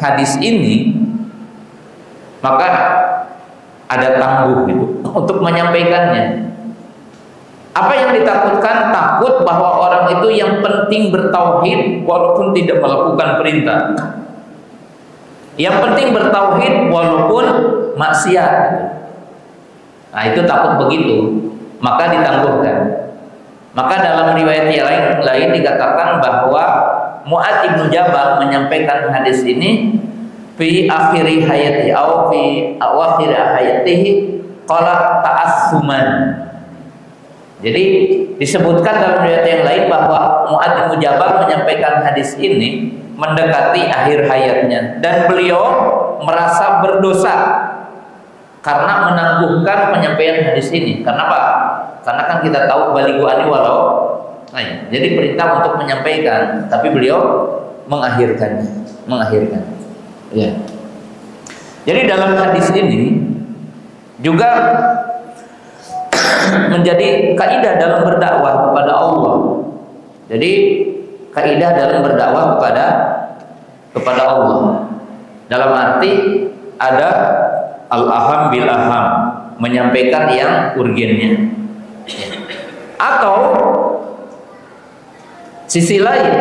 hadis ini, maka ada tangguh gitu untuk menyampaikannya. Apa yang ditakutkan? Takut bahwa orang itu yang penting bertauhid walaupun tidak melakukan perintah. Yang penting bertauhid walaupun maksiat. Nah itu takut begitu, maka ditangguhkan. Maka dalam riwayat yang lain dikatakan bahwa Mu'adz bin Jabal menyampaikan hadis ini fi akhiri hayati au fi awakhir hayatihi qala ta'assuman. Jadi disebutkan dalam riwayat yang lain bahwa Mu'adz bin Jabal menyampaikan hadis ini mendekati akhir hayatnya, dan beliau merasa berdosa karena menangguhkan penyampaian hadis ini. Karena apa? Karena kan kita tahu balighu ani walau. Nah, jadi perintah untuk menyampaikan, tapi beliau mengakhirkannya. Ya. Jadi dalam hadis ini juga menjadi kaidah dalam berdakwah kepada Allah. Jadi kaidah dalam berdakwah kepada Allah dalam arti ada al-aham bil aham, menyampaikan yang urgennya. Atau sisi lain,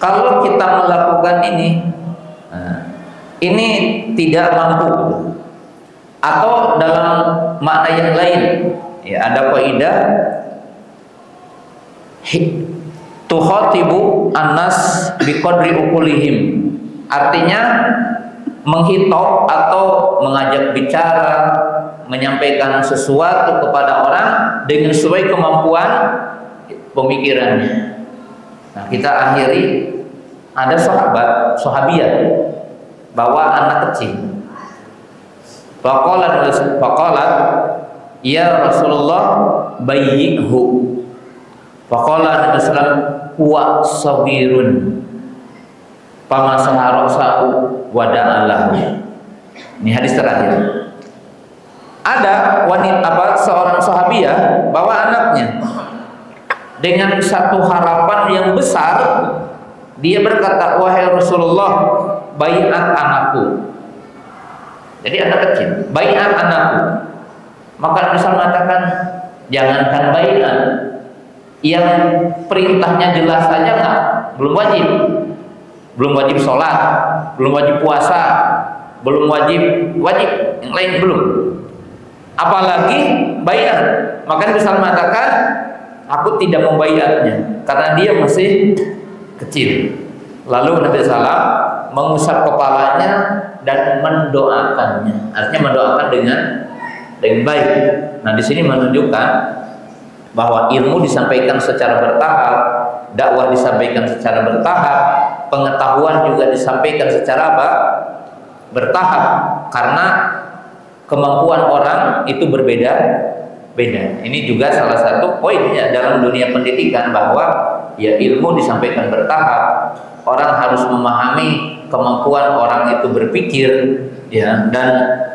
kalau kita melakukan ini tidak mampu, atau dalam makna yang lain, ya ada kaidah tukhatibu annas biqadri uqulihim, artinya menghitung atau mengajak bicara, menyampaikan sesuatu kepada orang dengan sesuai kemampuan pemikirannya. Nah, kita akhiri ada sahabiah bawa anak kecil. Faqala ya Rasulullah bayyihu. Faqala Nabi sallallahu huwa saghirun famasaha ra'sahu wa da'alahu. Ini hadis terakhir. Ada seorang sahabiah bawa anaknya dengan satu harapan yang besar. Dia berkata, wahai Rasulullah, bai'at anakku. Jadi anak kecil, bai'at anakku. Maka Nabi mengatakan, jangankan bai'at, yang perintahnya jelas saja belum wajib. belum wajib sholat, belum wajib puasa, belum wajib yang lain belum. Apalagi baiat. Maka Nabi SAW mengatakan, aku tidak membaiatnya karena dia masih kecil. Lalu Nabi SAW mengusap kepalanya dan mendoakannya. Artinya mendoakan dengan baik. Nah, di sini menunjukkan bahwa ilmu disampaikan secara bertahap, dakwah disampaikan secara bertahap, pengetahuan juga disampaikan secara apa? Bertahap, karena kemampuan orang itu berbeda-beda. Ini juga salah satu poinnya dalam dunia pendidikan, bahwa ya ilmu disampaikan bertahap. Orang harus memahami kemampuan orang itu berpikir, ya, dan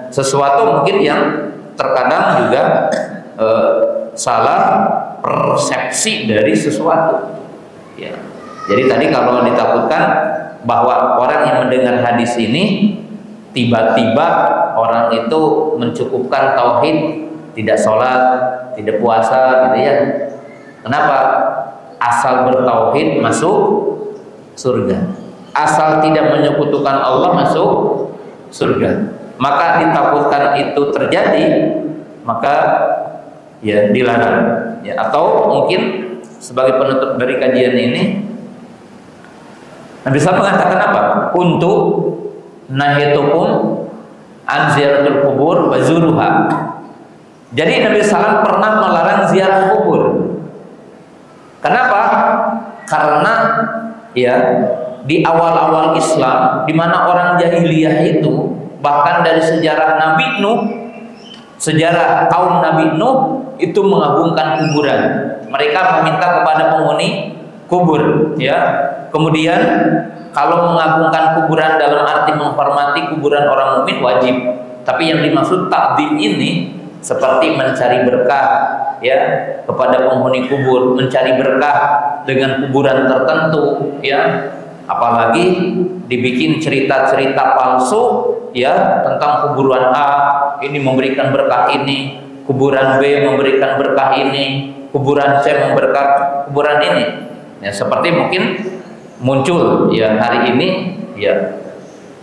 sesuatu mungkin yang terkadang juga salah persepsi dari sesuatu. Ya. Jadi tadi kalau ditakutkan bahwa orang yang mendengar hadis ini tiba-tiba orang itu mencukupkan tauhid, tidak sholat, tidak puasa, gitu ya. Kenapa? Asal bertauhid masuk surga. Asal tidak menyekutukan Allah masuk surga. Maka ditakutkan itu terjadi, maka ya dilarang. Ya, atau mungkin sebagai penutup dari kajian ini, Nabi SAW mengatakan apa? Untuk nahitukum an ziyaratul kubur wa zuruha. Jadi Nabi SAW pernah melarang ziarah kubur. Kenapa? Karena ya di awal-awal Islam, di mana orang jahiliyah itu, bahkan dari sejarah Nabi Nuh, sejarah kaum Nabi Nuh itu mengagungkan kuburan. Mereka meminta kepada penghuni kubur, ya. Kemudian kalau mengagungkan kuburan dalam arti menghormati kuburan orang mukmin wajib. Tapi yang dimaksud ta'dzim ini seperti mencari berkah, ya, kepada penghuni kubur, mencari berkah dengan kuburan tertentu, ya. Apalagi dibikin cerita-cerita palsu, ya, tentang kuburan A ini memberikan berkah ini, kuburan B memberikan berkah ini, kuburan C memberikan kuburan ini. Ya, seperti mungkin muncul ya hari ini, ya,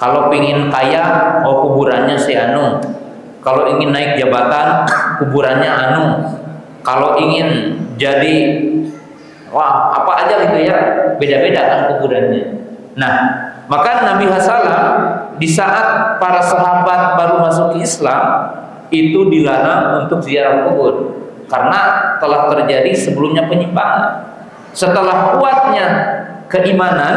kalau ingin kaya, oh kuburannya si anu. Kalau ingin naik jabatan, kuburannya anu. Kalau ingin jadi wah apa aja gitu ya, beda-beda kan kuburannya. Nah, maka Nabi Hasalam di saat para sahabat baru masuk Islam itu dilarang untuk ziarah kubur karena telah terjadi sebelumnya penyimpangan. Setelah kuatnya keimanan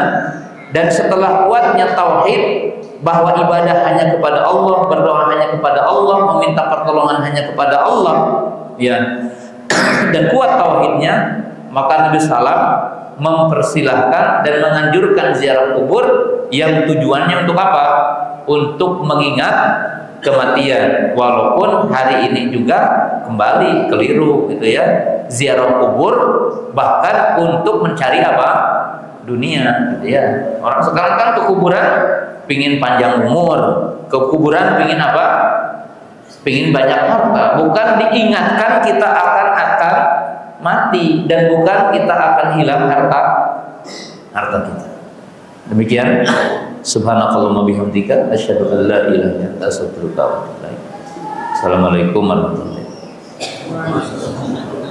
dan setelah kuatnya tauhid bahwa ibadah hanya kepada Allah, berdoa hanya kepada Allah, meminta pertolongan hanya kepada Allah, ya, dan kuat tauhidnya, maka Nabi SAW mempersilahkan dan menganjurkan ziarah kubur yang tujuannya untuk apa? Untuk mengingat kematian. Walaupun hari ini juga kembali keliru gitu ya, ziarah kubur bahkan untuk mencari apa? Dunia gitu ya. Orang sekarang kan ke kuburan pingin panjang umur, ke kuburan pingin apa? Pingin banyak harta. Bukan diingatkan kita akan mati dan bukan kita akan hilang harta kita. Demikian. Subhanakallahumma bihamdika asyhadu an la ilaha illa anta astaghfiruka wa atubu ilaik. Assalamualaikum warahmatullahi wabarakatuh.